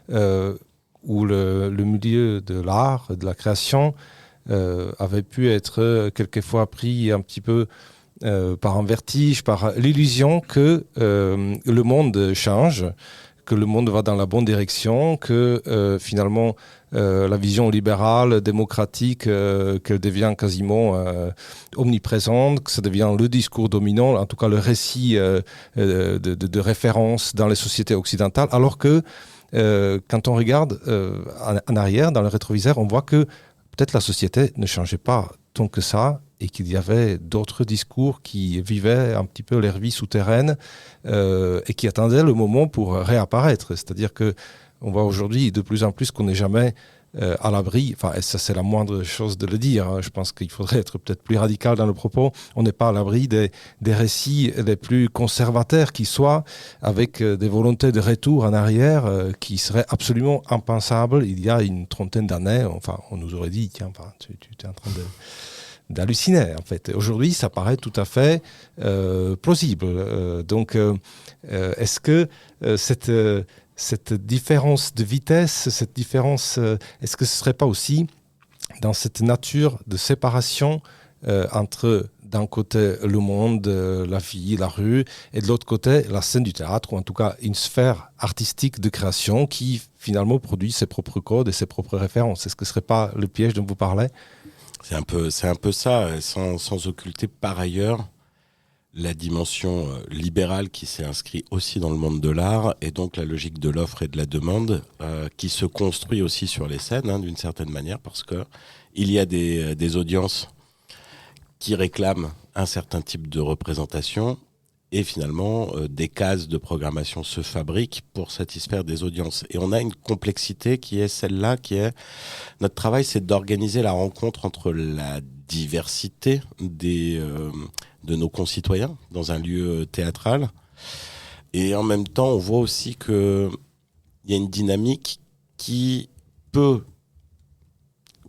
où le milieu de l'art, de la création, avait pu être quelquefois pris un petit peu par un vertige, par l'illusion que le monde change, que le monde va dans la bonne direction, que finalement la vision libérale, démocratique, qu'elle devient quasiment omniprésente, que ça devient le discours dominant, en tout cas le récit de référence dans les sociétés occidentales, alors que quand on regarde en arrière, dans le rétroviseur, on voit que peut-être la société ne changeait pas tant que ça, et qu'il y avait d'autres discours qui vivaient un petit peu leur vie souterraine et qui attendaient le moment pour réapparaître. C'est-à-dire qu'on voit aujourd'hui de plus en plus qu'on n'est jamais à l'abri, enfin, et ça c'est la moindre chose de le dire, hein. Je pense qu'il faudrait être peut-être plus radical dans le propos, on n'est pas à l'abri des récits les plus conservateurs qui soient, avec des volontés de retour en arrière qui seraient absolument impensables il y a une trentaine d'années. Enfin, on nous aurait dit, tiens, tu es en train d'halluciner, en fait. Aujourd'hui, ça paraît tout à fait plausible. Donc, est-ce que cette différence de vitesse, cette différence, est-ce que ce ne serait pas aussi dans cette nature de séparation entre, d'un côté, le monde, la vie, la rue, et de l'autre côté, la scène du théâtre, ou en tout cas une sphère artistique de création qui, finalement, produit ses propres codes et ses propres références? Est-ce que ce ne serait pas le piège dont vous parlez? C'est un peu ça, sans occulter par ailleurs la dimension libérale qui s'est inscrite aussi dans le monde de l'art, et donc la logique de l'offre et de la demande qui se construit aussi sur les scènes, hein, d'une certaine manière, parce que il y a des audiences qui réclament un certain type de représentation, et finalement des cases de programmation se fabriquent pour satisfaire des audiences. Et on a une complexité qui est celle-là, qui est notre travail, c'est d'organiser la rencontre entre la diversité de nos concitoyens dans un lieu théâtral. Et en même temps, on voit aussi qu'il y a une dynamique qui peut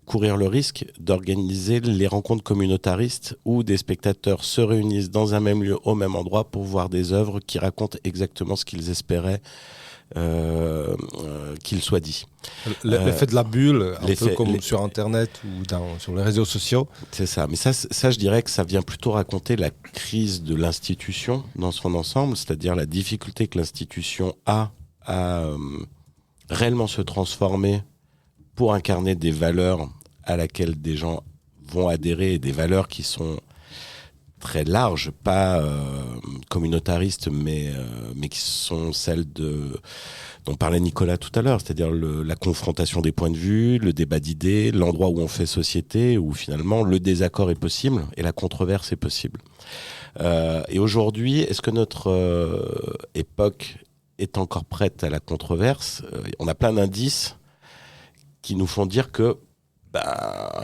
courir le risque d'organiser les rencontres communautaristes où des spectateurs se réunissent dans un même lieu, au même endroit, pour voir des œuvres qui racontent exactement ce qu'ils espéraient qu'il soit dit. L'effet de la bulle, un peu comme sur Internet ou sur les réseaux sociaux. C'est ça. Mais ça, je dirais que ça vient plutôt raconter la crise de l'institution dans son ensemble, c'est-à-dire la difficulté que l'institution a à réellement se transformer pour incarner des valeurs à laquelle des gens vont adhérer, des valeurs qui sont très larges, pas communautaristes, mais qui sont celles dont parlait Nicolas tout à l'heure, c'est-à-dire la confrontation des points de vue, le débat d'idées, l'endroit où on fait société, où finalement le désaccord est possible et la controverse est possible. Et aujourd'hui, est-ce que notre époque est encore prête à la controverse ? On a plein d'indices qui nous font dire que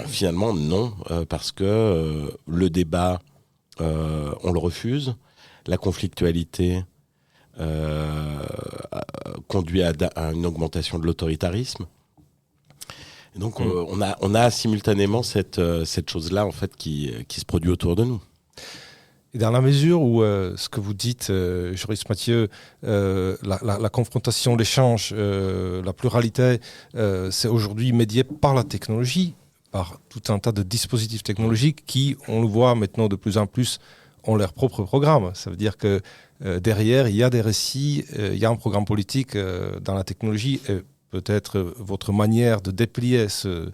finalement non, parce que le débat, on le refuse, la conflictualité conduit à une augmentation de l'autoritarisme. Et donc on a simultanément cette chose-là en fait qui se produit autour de nous. Et dans la mesure où ce que vous dites, Joris Mathieu, la confrontation, l'échange, la pluralité, c'est aujourd'hui médié par la technologie, par tout un tas de dispositifs technologiques qui, on le voit maintenant de plus en plus, ont leur propre programme. Ça veut dire que derrière, il y a des récits, il y a un programme politique dans la technologie, et peut-être votre manière de déplier ce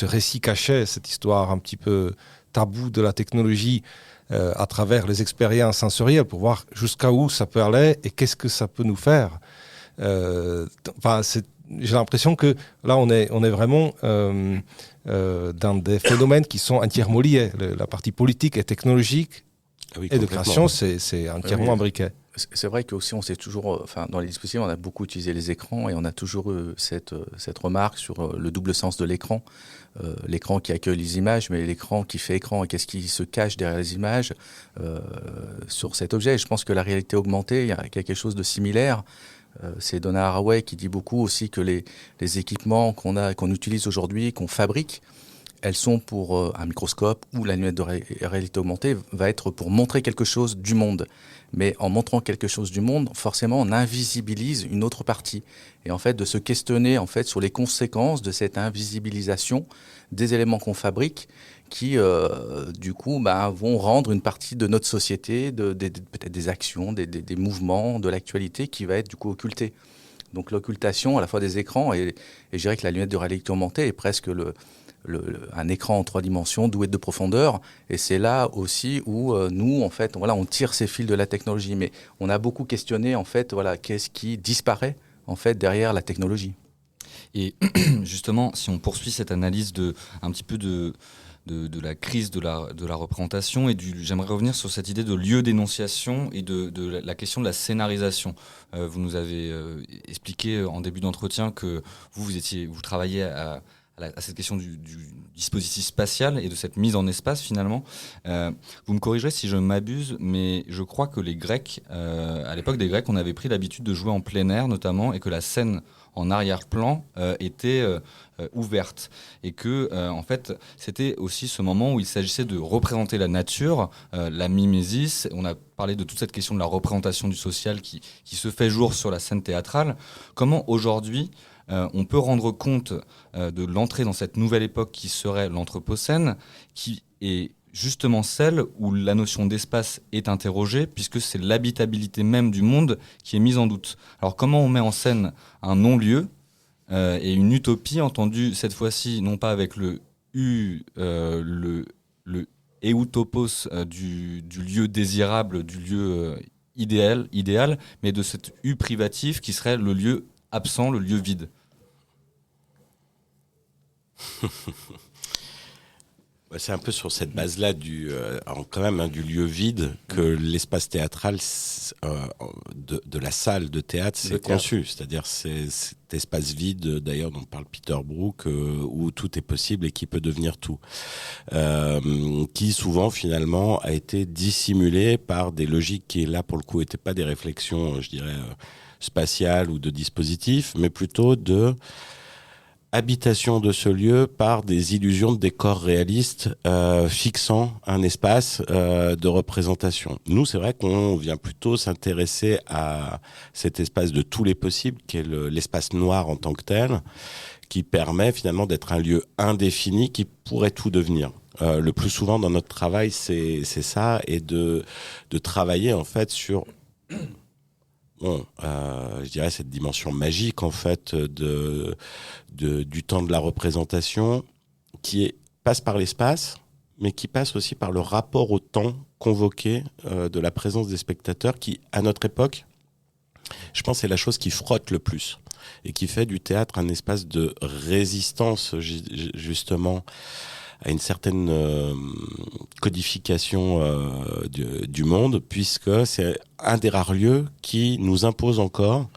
récit caché, cette histoire un petit peu taboue de la technologie, à travers les expériences sensorielles, pour voir jusqu'à où ça peut aller et qu'est-ce que ça peut nous faire. J'ai l'impression que là, on est vraiment dans des phénomènes qui sont entièrement liés. La partie politique et technologique et de création, c'est entièrement imbriqué. C'est vrai qu'aussi, on s'est toujours, dans les dispositifs, on a beaucoup utilisé les écrans et on a toujours eu cette remarque sur le double sens de l'écran. L'écran qui accueille les images, mais l'écran qui fait écran, et qu'est-ce qui se cache derrière les images sur cet objet. Et je pense que la réalité augmentée, il y a quelque chose de similaire. C'est Donna Haraway qui dit beaucoup aussi que les équipements qu'on utilise aujourd'hui, qu'on fabrique, elles sont pour un microscope ou la lunette de réalité augmentée va être pour montrer quelque chose du monde. Mais en montrant quelque chose du monde, forcément, on invisibilise une autre partie. Et en fait, de se questionner en fait sur les conséquences de cette invisibilisation des éléments qu'on fabrique, qui du coup vont rendre une partie de notre société, peut-être des actions, des mouvements, de l'actualité qui va être du coup occultée. Donc l'occultation à la fois des écrans et je dirais que la lunette de réalité augmentée est presque un écran en 3 dimensions doué de profondeur, et c'est là aussi où nous en fait on tire ces fils de la technologie, mais on a beaucoup questionné en fait qu'est-ce qui disparaît en fait derrière la technologie. Et justement, si on poursuit cette analyse un petit peu de de la crise de la représentation et j'aimerais revenir sur cette idée de lieu d'énonciation et de la question de la scénarisation. Vous nous avez expliqué en début d'entretien que vous travailliez à cette question du dispositif spatial et de cette mise en espace finalement. Vous me corrigerez si je m'abuse, mais je crois que les Grecs, à l'époque des Grecs, on avait pris l'habitude de jouer en plein air notamment, et que la scène en arrière-plan était ouverte, et que en fait c'était aussi ce moment où il s'agissait de représenter la nature, la mimésis. On a parlé de toute cette question de la représentation du social qui se fait jour sur la scène théâtrale. Comment aujourd'hui on peut rendre compte de l'entrée dans cette nouvelle époque qui serait l'Anthropocène, qui est justement celle où la notion d'espace est interrogée, puisque c'est l'habitabilité même du monde qui est mise en doute. Alors comment on met en scène un non-lieu et une utopie, entendue cette fois-ci non pas avec le eutopos du lieu désirable, du lieu idéal, mais de cet privatif qui serait le lieu absent, le lieu vide. C'est un peu sur cette base-là quand même du lieu vide que l'espace théâtral de la salle de théâtre s'est conçu. C'est-à-dire cet espace vide, d'ailleurs, dont parle Peter Brook, où tout est possible et qui peut devenir tout. Qui souvent, finalement, a été dissimulé par des logiques qui, là, pour le coup, n'étaient pas des réflexions, je dirais, spatiales ou de dispositifs, mais plutôt de habitation de ce lieu par des illusions de décors réalistes fixant un espace de représentation. Nous, c'est vrai qu'on vient plutôt s'intéresser à cet espace de tous les possibles, qui est l'espace noir en tant que tel, qui permet finalement d'être un lieu indéfini qui pourrait tout devenir. Le plus souvent dans notre travail, c'est ça, et de travailler en fait sur je dirais cette dimension magique en fait du temps de la représentation, qui passe par l'espace, mais qui passe aussi par le rapport au temps convoqué de la présence des spectateurs, qui à notre époque, je pense, c'est la chose qui frotte le plus et qui fait du théâtre un espace de résistance justement à une certaine codification du monde, puisque c'est un des rares lieux qui nous impose encore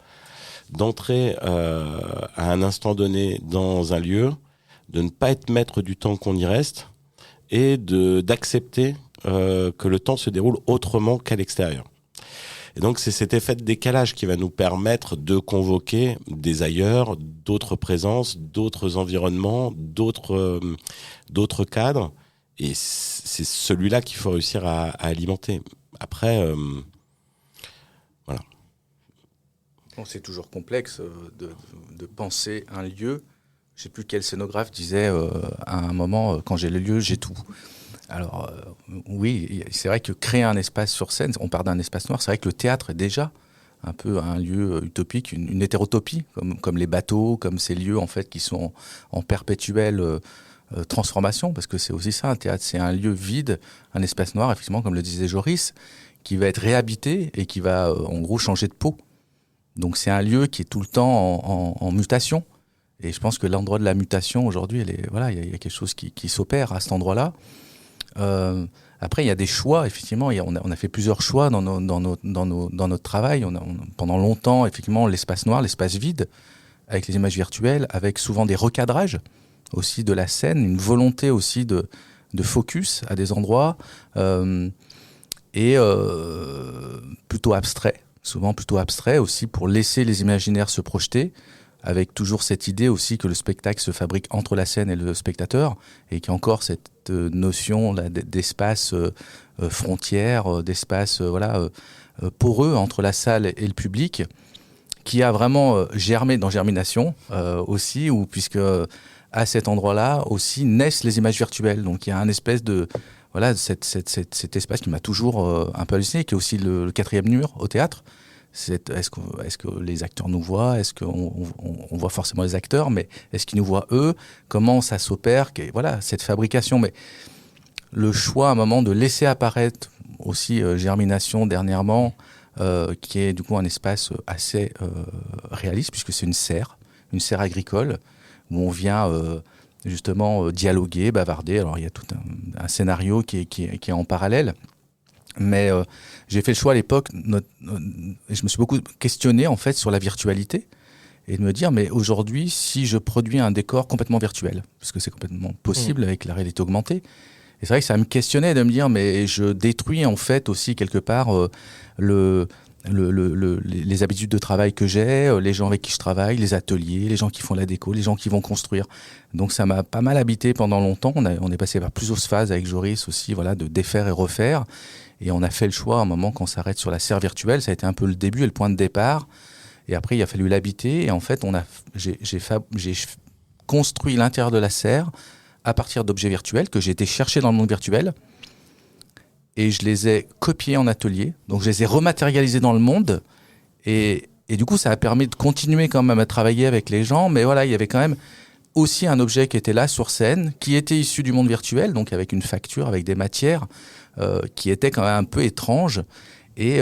d'entrer à un instant donné dans un lieu, de ne pas être maître du temps qu'on y reste, et d'accepter que le temps se déroule autrement qu'à l'extérieur. Et donc c'est cet effet de décalage qui va nous permettre de convoquer des ailleurs, d'autres présences, d'autres environnements, d'autres cadres. Et c'est celui-là qu'il faut réussir à alimenter. Après, voilà. Bon, c'est toujours complexe de penser un lieu. Je ne sais plus quel scénographe disait à un moment, quand j'ai le lieu, j'ai tout. Alors oui, c'est vrai que créer un espace sur scène, on part d'un espace noir, c'est vrai que le théâtre est déjà un peu un lieu utopique, une hétérotopie, comme les bateaux, comme ces lieux en fait qui sont en perpétuelle transformation, parce que c'est aussi ça, un théâtre, c'est un lieu vide, un espace noir, effectivement, comme le disait Joris, qui va être réhabité et qui va en gros changer de peau. Donc c'est un lieu qui est tout le temps en mutation, et je pense que l'endroit de la mutation aujourd'hui, il y a quelque chose qui s'opère à cet endroit-là. Après, il y a des choix, effectivement. On a fait plusieurs choix dans notre travail. Pendant longtemps, effectivement, l'espace noir, l'espace vide, avec les images virtuelles, avec souvent des recadrages aussi de la scène, une volonté aussi de focus à des endroits, et plutôt abstrait, souvent plutôt abstrait aussi, pour laisser les imaginaires se projeter, avec toujours cette idée aussi que le spectacle se fabrique entre la scène et le spectateur, et qu'il y a encore cette notion là, d'espace frontière, d'espace poreux entre la salle et le public, qui a vraiment germé dans Germination aussi, puisque à cet endroit-là aussi naissent les images virtuelles. Donc il y a un espèce de cet espace qui m'a toujours un peu halluciné, qui est aussi le quatrième mur au théâtre. Est-ce que les acteurs nous voient ? Est-ce qu'on voit forcément les acteurs ? Mais est-ce qu'ils nous voient eux ? Comment ça s'opère ? Voilà, cette fabrication. Mais le choix à un moment de laisser apparaître aussi Germination dernièrement, qui est du coup un espace assez réaliste, puisque c'est une serre agricole, où on vient justement dialoguer, bavarder. Alors il y a tout un scénario qui est en parallèle. Mais j'ai fait le choix à l'époque, et je me suis beaucoup questionné en fait sur la virtualité et de me dire, mais aujourd'hui, si je produis un décor complètement virtuel, parce que c'est complètement possible avec la réalité augmentée, et c'est vrai que ça me questionnait de me dire, mais je détruis en fait aussi quelque part les habitudes de travail que j'ai, les gens avec qui je travaille, les ateliers, les gens qui font la déco, les gens qui vont construire. Donc ça m'a pas mal habité pendant longtemps. On est passé par plusieurs phases avec Joris aussi, voilà, de défaire et refaire. Et on a fait le choix à un moment qu'on s'arrête sur la serre virtuelle. Ça a été un peu le début et le point de départ. Et après, il a fallu l'habiter. Et en fait, j'ai construit l'intérieur de la serre à partir d'objets virtuels que j'ai été chercher dans le monde virtuel. Et je les ai copiés en atelier. Donc, je les ai rematérialisés dans le monde. Et du coup, ça a permis de continuer quand même à travailler avec les gens. Mais voilà, il y avait quand même aussi un objet qui était là sur scène, qui était issu du monde virtuel, donc avec une facture, avec des matières qui étaient quand même un peu étranges et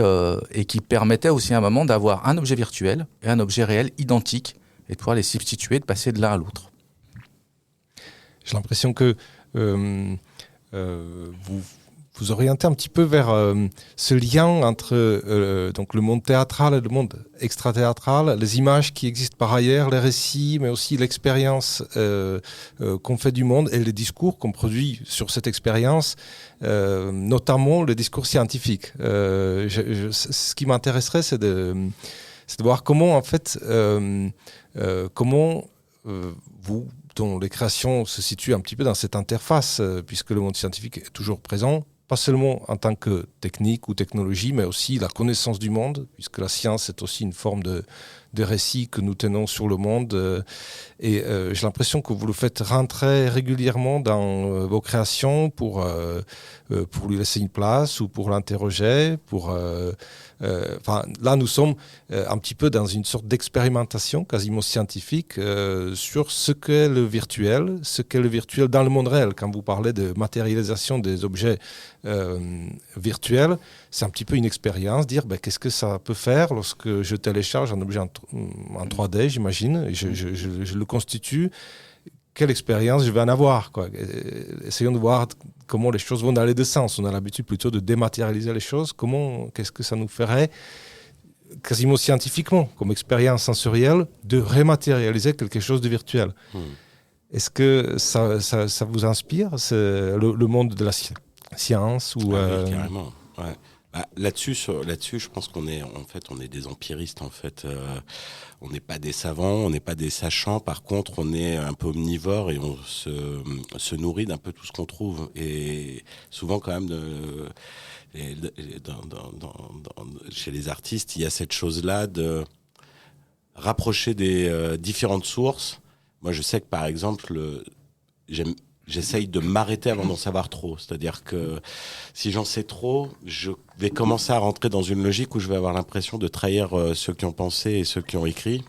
qui permettaient aussi à un moment d'avoir un objet virtuel et un objet réel identique et de pouvoir les substituer, de passer de l'un à l'autre. J'ai l'impression que vous orientez un petit peu vers ce lien entre donc le monde théâtral et le monde extra-théâtral, les images qui existent par ailleurs, les récits, mais aussi l'expérience qu'on fait du monde et les discours qu'on produit sur cette expérience, notamment le discours scientifique. Ce qui m'intéresserait, c'est de voir comment, en fait, vous, dont les créations se situent un petit peu dans cette interface, puisque le monde scientifique est toujours présent, pas seulement en tant que technique ou technologie, mais aussi la connaissance du monde, puisque la science est aussi une forme de récit que nous tenons sur le monde. Et j'ai l'impression que vous le faites rentrer régulièrement dans vos créations pour lui laisser une place ou pour l'interroger. Là, nous sommes un petit peu dans une sorte d'expérimentation quasiment scientifique sur ce qu'est le virtuel dans le monde réel. Quand vous parlez de matérialisation des objets virtuels, c'est un petit peu une expérience, dire qu'est-ce que ça peut faire lorsque je télécharge un objet en 3D, j'imagine, et je le constitue. Quelle expérience je vais en avoir, quoi. Essayons de voir comment les choses vont dans les deux sens. On a l'habitude plutôt de dématérialiser les choses. Qu'est-ce que ça nous ferait, quasiment scientifiquement, comme expérience sensorielle, de rematérialiser quelque chose de virtuel. Est-ce que ça vous inspire, le monde de la science ou Oui, carrément. Ouais. Là-dessus, je pense qu'on est des empiristes en fait. On n'est pas des savants, on n'est pas des sachants. Par contre, on est un peu omnivores et on se nourrit d'un peu tout ce qu'on trouve. Et souvent, quand même, chez les artistes, il y a cette chose-là de rapprocher des différentes sources. Moi, je sais que par exemple, j'essaye de m'arrêter avant d'en savoir trop. C'est-à-dire que si j'en sais trop, je vais commencer à rentrer dans une logique où je vais avoir l'impression de trahir ceux qui ont pensé et ceux qui ont écrit.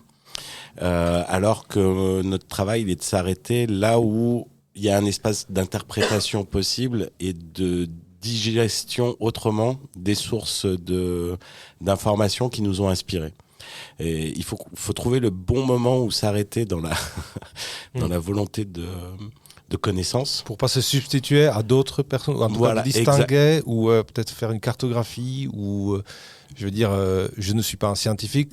Alors que notre travail, il est de s'arrêter là où il y a un espace d'interprétation possible et de digestion autrement des sources d'informations qui nous ont inspirés. Et il faut trouver le bon moment où s'arrêter dans la volonté de connaissances. Pour pas se substituer à d'autres personnes, en tout cas de distinguer, ou peut-être faire une cartographie, ou je veux dire, je ne suis pas un scientifique,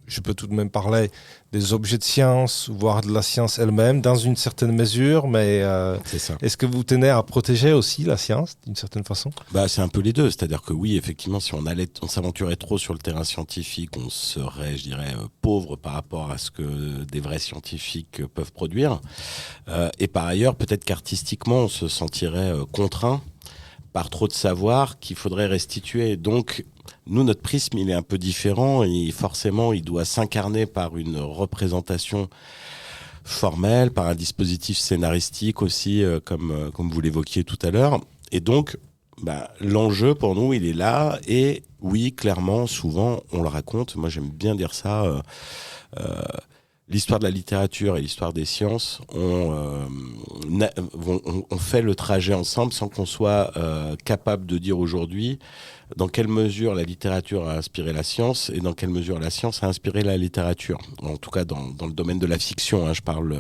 je peux tout de même parler des objets de science, voire de la science elle-même, dans une certaine mesure, mais c'est ça. Est-ce que vous tenez à protéger aussi la science, d'une certaine façon ? C'est un peu les deux, c'est-à-dire que oui, effectivement, si on s'aventurait trop sur le terrain scientifique, on serait, je dirais, pauvre par rapport à ce que des vrais scientifiques peuvent produire. Et par ailleurs, peut-être qu'artistiquement, on se sentirait contraint par trop de savoir qu'il faudrait restituer. Donc, nous, notre prisme, il est un peu différent et forcément, il doit s'incarner par une représentation formelle, par un dispositif scénaristique aussi, comme vous l'évoquiez tout à l'heure. Et donc, l'enjeu pour nous, il est là. Et oui, clairement, souvent, on le raconte. Moi, j'aime bien dire ça. l'histoire de la littérature et l'histoire des sciences ont fait le trajet ensemble sans qu'on soit capable de dire aujourd'hui dans quelle mesure la littérature a inspiré la science et dans quelle mesure la science a inspiré la littérature. En tout cas, dans le domaine de la fiction, je parle.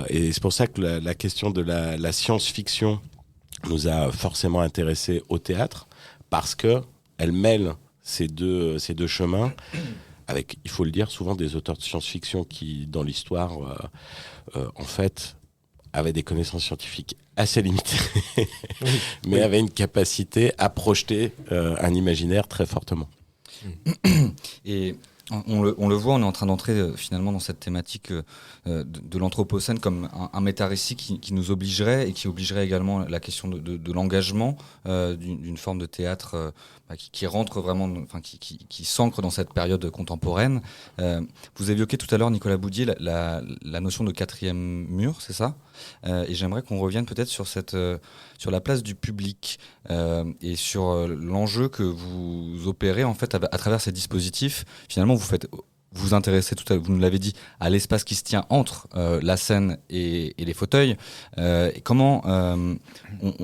Et c'est pour ça que la question de la science-fiction nous a forcément intéressés au théâtre, parce que elle mêle ces deux chemins, avec, il faut le dire, souvent des auteurs de science-fiction qui, dans l'histoire, en fait, avaient des connaissances scientifiques assez limitées, mais avaient une capacité à projeter un imaginaire très fortement. Et on le voit, on est en train d'entrer finalement dans cette thématique de l'anthropocène comme un méta-récit qui nous obligerait et qui obligerait également la question de l'engagement d'une forme de théâtre qui rentre vraiment, enfin qui s'ancre dans cette période contemporaine. Vous évoquiez tout à l'heure, Nicolas Boudier, la notion de quatrième mur, c'est ça ? Et j'aimerais qu'on revienne peut-être sur la place du public et sur l'enjeu que vous opérez en fait à travers ces dispositifs. Finalement, vous intéressez vous nous l'avez dit, à l'espace qui se tient entre la scène et les fauteuils. Et comment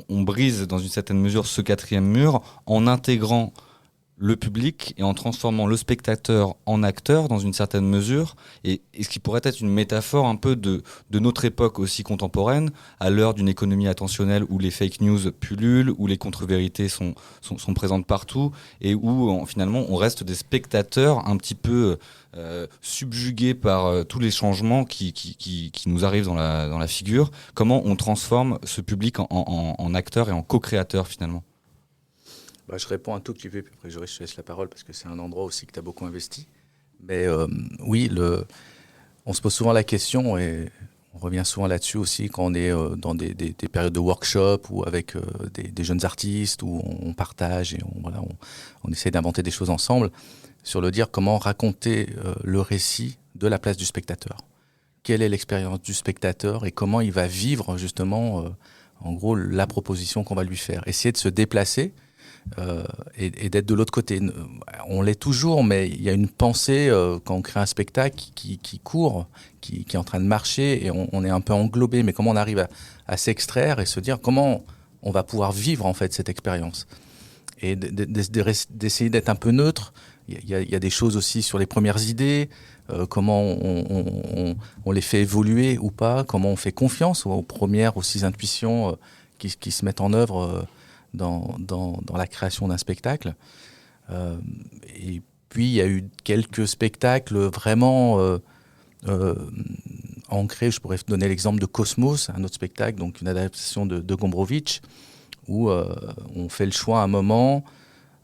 on brise dans une certaine mesure ce quatrième mur en intégrant le public et en transformant le spectateur en acteur dans une certaine mesure, et ce qui pourrait être une métaphore un peu de notre époque aussi contemporaine, à l'heure d'une économie attentionnelle où les fake news pullulent, où les contre-vérités sont présentes partout, et où finalement on reste des spectateurs un petit peu subjugués par tous les changements qui nous arrivent dans la figure. Comment on transforme ce public en acteur et en co-créateur finalement ? Je réponds un tout petit peu, puis après je te laisse la parole parce que c'est un endroit aussi que tu as beaucoup investi. Mais oui, on se pose souvent la question et on revient souvent là-dessus aussi quand on est dans des périodes de workshop ou avec des jeunes artistes où on partage et on essaie d'inventer des choses ensemble sur le dire comment raconter le récit de la place du spectateur. Quelle est l'expérience du spectateur et comment il va vivre justement, en gros, la proposition qu'on va lui faire. Essayer de se déplacer et d'être de l'autre côté. On l'est toujours, mais il y a une pensée quand on crée un spectacle qui court, qui est en train de marcher et on est un peu englobé, mais comment on arrive à s'extraire et se dire comment on va pouvoir vivre en fait cette expérience et d'essayer d'être un peu neutre. Il y a des choses aussi sur les premières idées, comment on les fait évoluer ou pas, comment on fait confiance aux premières aussi intuitions qui se mettent en œuvre dans la création d'un spectacle. Et puis, il y a eu quelques spectacles vraiment ancrés. Je pourrais donner l'exemple de Cosmos, un autre spectacle, donc une adaptation de Gombrowicz, où on fait le choix à un moment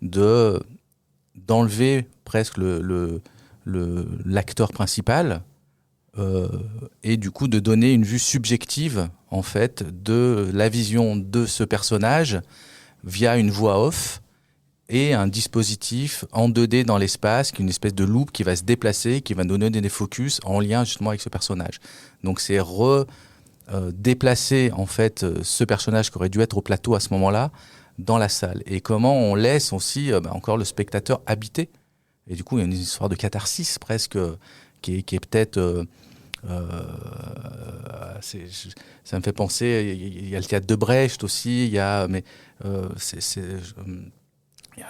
d'enlever presque l'acteur principal et du coup de donner une vue subjective en fait de la vision de ce personnage via une voix off et un dispositif en 2D dans l'espace, qui est une espèce de loupe qui va se déplacer, qui va donner des focus en lien justement avec ce personnage. Donc c'est déplacer en fait ce personnage qui aurait dû être au plateau à ce moment-là dans la salle. Et comment on laisse aussi encore le spectateur habiter. Et du coup il y a une histoire de catharsis presque qui est peut-être... ça me fait penser, il y a le théâtre de Brecht aussi, il y a un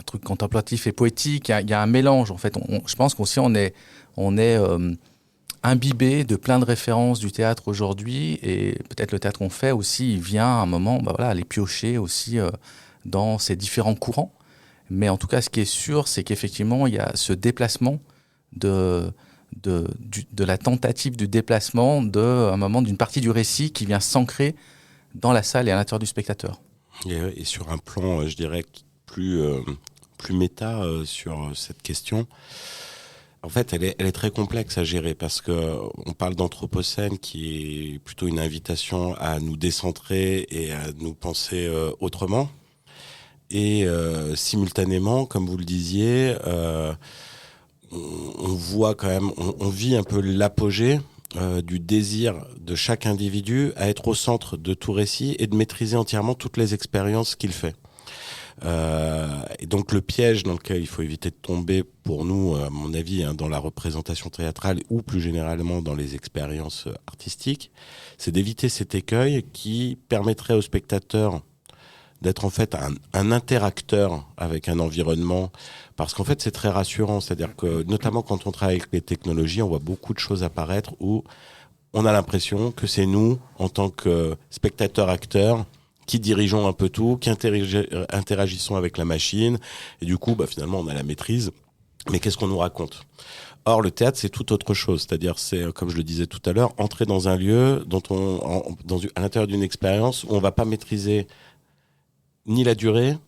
truc contemplatif et poétique, il y a un mélange en fait. Je pense qu'aussi on est imbibé de plein de références du théâtre aujourd'hui, et peut-être le théâtre qu'on fait aussi, il vient à un moment aller piocher aussi dans ces différents courants. Mais en tout cas, ce qui est sûr, c'est qu'effectivement, il y a ce déplacement de la tentative du déplacement un moment d'une partie du récit qui vient s'ancrer dans la salle et à l'intérieur du spectateur. Et sur un plan, je dirais, plus méta sur cette question, en fait, elle est très complexe à gérer parce qu'on parle d'anthropocène qui est plutôt une invitation à nous décentrer et à nous penser autrement. Et simultanément, comme vous le disiez, on voit quand même, on vit un peu l'apogée du désir de chaque individu à être au centre de tout récit et de maîtriser entièrement toutes les expériences qu'il fait. Et donc le piège dans lequel il faut éviter de tomber, pour nous, à mon avis, dans la représentation théâtrale ou plus généralement dans les expériences artistiques, c'est d'éviter cet écueil qui permettrait aux spectateurs d'être en fait un interacteur avec un environnement, parce qu'en fait c'est très rassurant, c'est-à-dire que notamment quand on travaille avec les technologies, on voit beaucoup de choses apparaître où on a l'impression que c'est nous, en tant que spectateurs-acteurs, qui dirigeons un peu tout, qui interagissons avec la machine, et du coup finalement on a la maîtrise, mais qu'est-ce qu'on nous raconte ? Or, le théâtre, c'est tout autre chose. C'est-à-dire, c'est, comme je le disais tout à l'heure, entrer dans un lieu à l'intérieur d'une expérience où on va pas maîtriser ni la durée,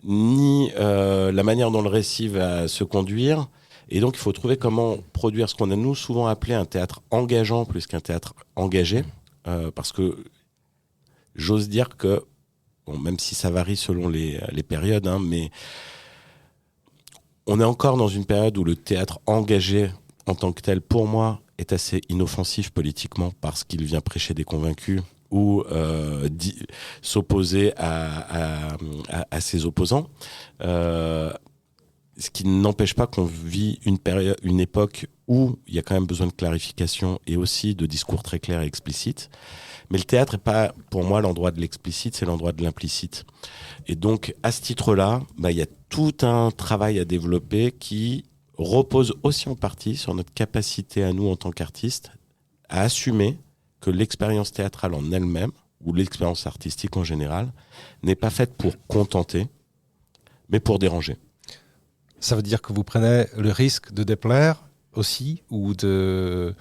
ni la manière dont le récit va se conduire. Et donc, il faut trouver comment produire ce qu'on a, nous, souvent appelé un théâtre engageant plus qu'un théâtre engagé. Parce que j'ose dire que, même si ça varie selon les périodes, mais on est encore dans une période où le théâtre engagé en tant que tel, pour moi, est assez inoffensif politiquement parce qu'il vient prêcher des convaincus ou s'opposer à ses opposants. Ce qui n'empêche pas qu'on vit une époque où il y a quand même besoin de clarification et aussi de discours très clairs et explicites. Mais le théâtre n'est pas, pour moi, l'endroit de l'explicite, c'est l'endroit de l'implicite. Et donc, à ce titre-là, il y a tout un travail à développer qui repose aussi en partie sur notre capacité à nous, en tant qu'artistes, à assumer que l'expérience théâtrale en elle-même, ou l'expérience artistique en général, n'est pas faite pour contenter, mais pour déranger. Ça veut dire que vous prenez le risque de déplaire aussi, ou de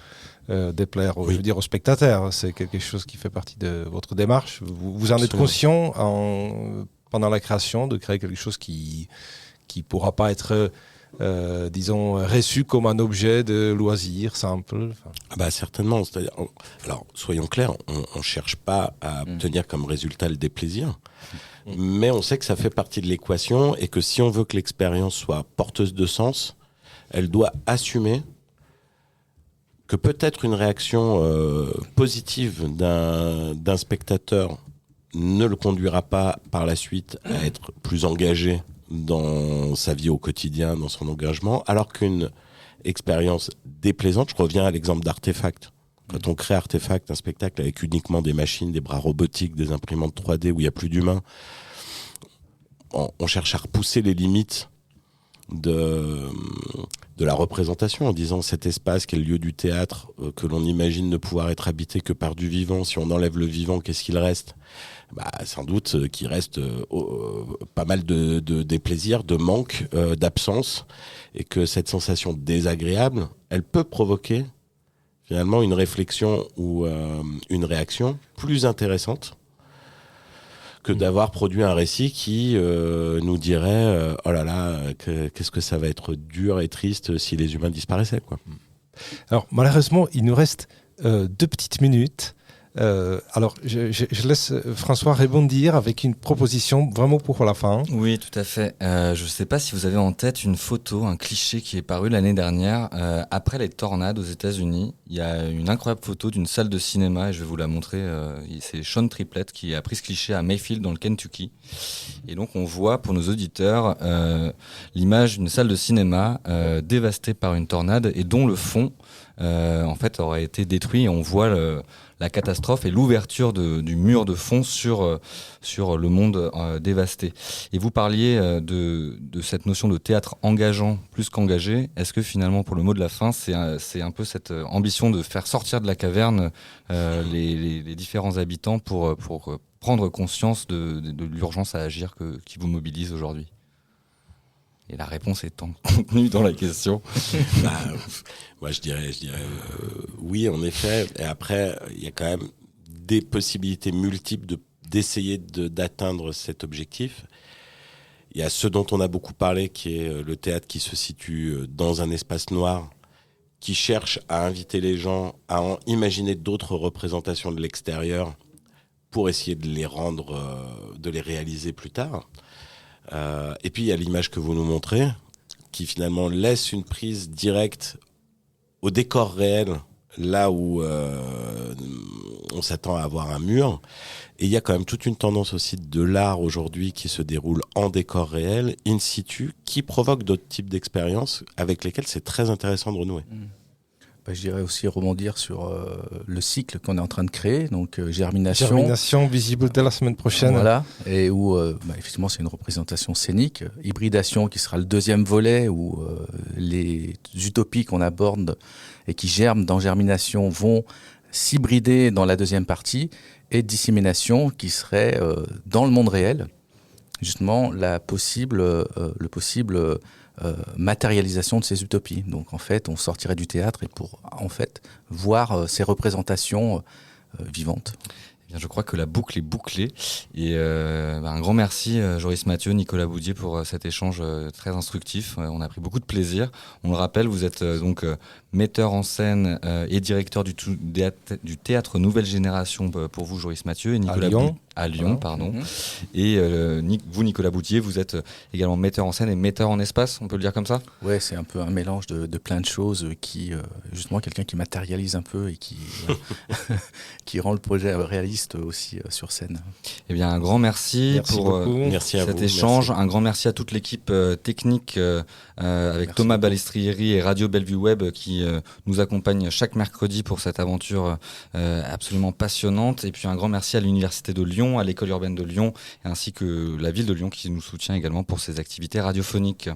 déplaire Oui. je veux dire, aux spectateurs. C'est quelque chose qui fait partie de votre démarche. Vous en êtes Absolument. conscient pendant la création de créer quelque chose qui pourra pas être, disons, reçu comme un objet de loisir simple. Certainement. C'est-à-dire, alors, soyons clairs, on ne cherche pas à obtenir comme résultat le déplaisir, mais on sait que ça fait partie de l'équation et que si on veut que l'expérience soit porteuse de sens, elle doit assumer que peut-être une réaction positive d'un spectateur ne le conduira pas par la suite à être plus engagé dans sa vie au quotidien, dans son engagement, alors qu'une expérience déplaisante, je reviens à l'exemple d'Artefact. Quand on crée Artefact, un spectacle avec uniquement des machines, des bras robotiques, des imprimantes 3D où il n'y a plus d'humains, on cherche à repousser les limites de la représentation en disant cet espace qui est le lieu du théâtre que l'on imagine ne pouvoir être habité que par du vivant, si on enlève le vivant, qu'est-ce qu'il reste ? Sans doute qu'il reste pas mal de déplaisir, de manque, d'absence, et que cette sensation désagréable, elle peut provoquer finalement une réflexion ou une réaction plus intéressante que d'avoir produit un récit qui nous dirait oh là là, qu'est-ce que ça va être dur et triste si les humains disparaissaient, quoi. Alors, malheureusement, il nous reste 2 petites minutes. Alors, je laisse François rebondir avec une proposition vraiment pour la fin. Oui, tout à fait. Je ne sais pas si vous avez en tête une photo, un cliché qui est paru l'année dernière. Après les tornades aux États-Unis, il y a une incroyable photo d'une salle de cinéma et je vais vous la montrer. C'est Sean Triplett qui a pris ce cliché à Mayfield dans le Kentucky. Et donc on voit pour nos auditeurs l'image d'une salle de cinéma dévastée par une tornade et dont le fond en fait aurait été détruit. Et on voit la catastrophe et l'ouverture du mur de fond sur le monde dévasté. Et vous parliez de cette notion de théâtre engageant plus qu'engagé. Est-ce que finalement, pour le mot de la fin, c'est un peu cette ambition de faire sortir de la caverne les différents habitants pour prendre conscience de l'urgence à agir qui vous mobilise aujourd'hui ? Et la réponse est contenue dans la question. Moi, je dirais oui, en effet. Et après, il y a quand même des possibilités multiples d'essayer d'atteindre cet objectif. Il y a ce dont on a beaucoup parlé, qui est le théâtre qui se situe dans un espace noir, qui cherche à inviter les gens à imaginer d'autres représentations de l'extérieur pour essayer de les de les réaliser plus tard. Et puis il y a l'image que vous nous montrez, qui finalement laisse une prise directe au décor réel, là où on s'attend à avoir un mur. Et il y a quand même toute une tendance aussi de l'art aujourd'hui qui se déroule en décor réel, in situ, qui provoque d'autres types d'expériences avec lesquelles c'est très intéressant de renouer. Je dirais aussi rebondir sur le cycle qu'on est en train de créer, donc Germination. Germination, visible dès la semaine prochaine. Voilà, et où effectivement c'est une représentation scénique. Hybridation qui sera le deuxième volet, où les utopies qu'on aborde et qui germent dans Germination vont s'hybrider dans la deuxième partie, et Dissémination qui serait dans le monde réel, justement le possible matérialisation de ces utopies. Donc en fait, on sortirait du théâtre et pour en fait voir ces représentations vivantes. Eh bien, je crois que la boucle est bouclée. Et un grand merci Joris Mathieu, Nicolas Boudier pour cet échange très instructif. On a pris beaucoup de plaisir. On le rappelle, vous êtes donc metteur en scène et directeur du théâtre Nouvelle Génération pour vous, Joris Mathieu, et Nicolas à Lyon, pardon. Et vous, Nicolas Boudier, vous êtes également metteur en scène et metteur en espace, on peut le dire comme ça ? Ouais, c'est un peu un mélange de plein de choses qui, justement, quelqu'un qui matérialise un peu et qui rend le projet réaliste aussi sur scène. Eh bien, un grand merci pour cet échange. Merci. Un grand merci à toute l'équipe technique avec Thomas Balestrieri et Radio Bellevue Web qui nous accompagne chaque mercredi pour cette aventure absolument passionnante. Et puis un grand merci à l'Université de Lyon, à l'École urbaine de Lyon, ainsi que la ville de Lyon qui nous soutient également pour ses activités radiophoniques.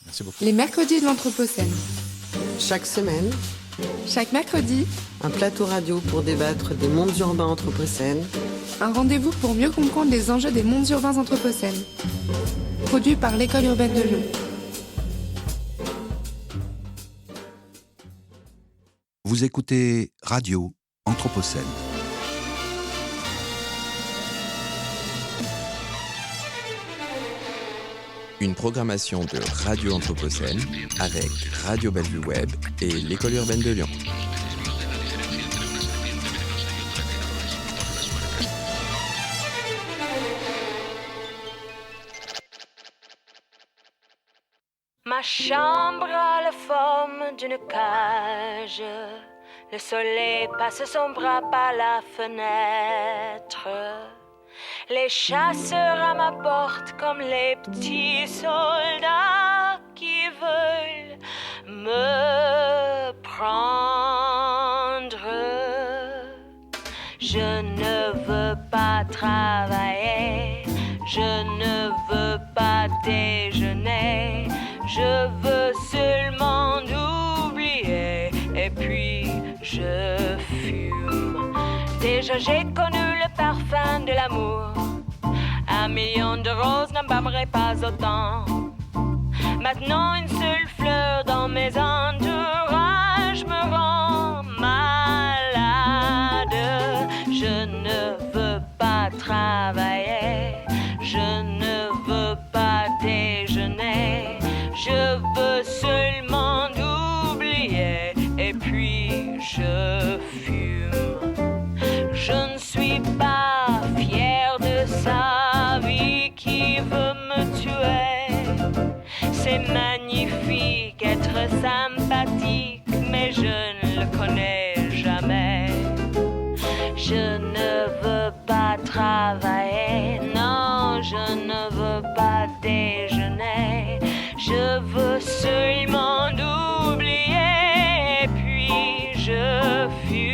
Merci beaucoup. Les mercredis de l'Anthropocène. Chaque semaine, Chaque mercredi, un plateau radio pour débattre des mondes urbains anthropocènes. un rendez-vous pour mieux comprendre les enjeux des mondes urbains anthropocènes. Produit par l'École urbaine de Lyon. Vous écoutez Radio Anthropocène. Une programmation de Radio Anthropocène avec Radio Bellevue Web et l'École urbaine de Lyon. Ma chambre a la forme d'une cage. Le soleil passe son bras par la fenêtre. Les chasseurs à ma porte comme les petits soldats qui veulent me prendre. Je ne veux pas travailler, je ne veux pas déjeuner, je veux seulement oublier et puis je fume. Déjà j'ai connu le parfum de l'amour. 1 million de roses n'embâmerait pas autant. Maintenant une seule fleur dans mes entourages me rend malade. Je ne veux pas travailler, je ne veux pas déjeuner, je veux seulement oublier et puis je fume. Je ne suis pas fière de sa vie qui veut me tuer. C'est magnifique être sympathique, mais je ne le connais jamais. Je ne veux pas travailler, non, je ne veux pas déjeuner. Je veux seulement oublier, puis je fume.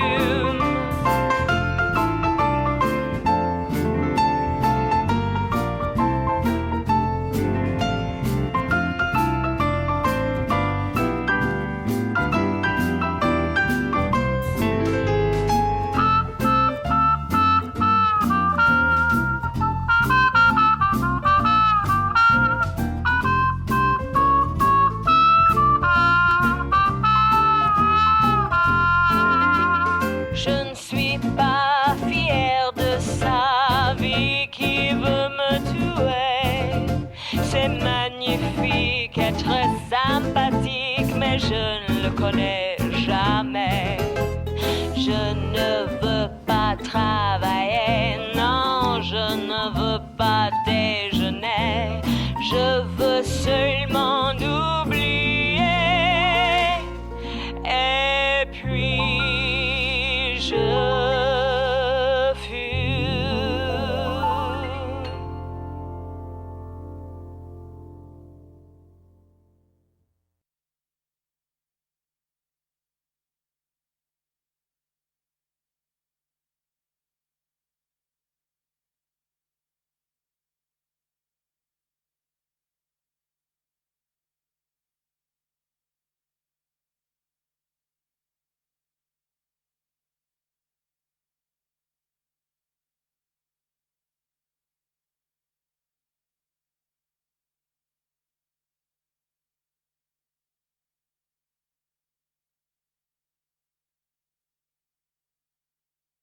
Magnifique, être sympathique, mais je ne le connais jamais. Je ne veux pas travailler, non, je ne veux pas déjeuner, je veux seulement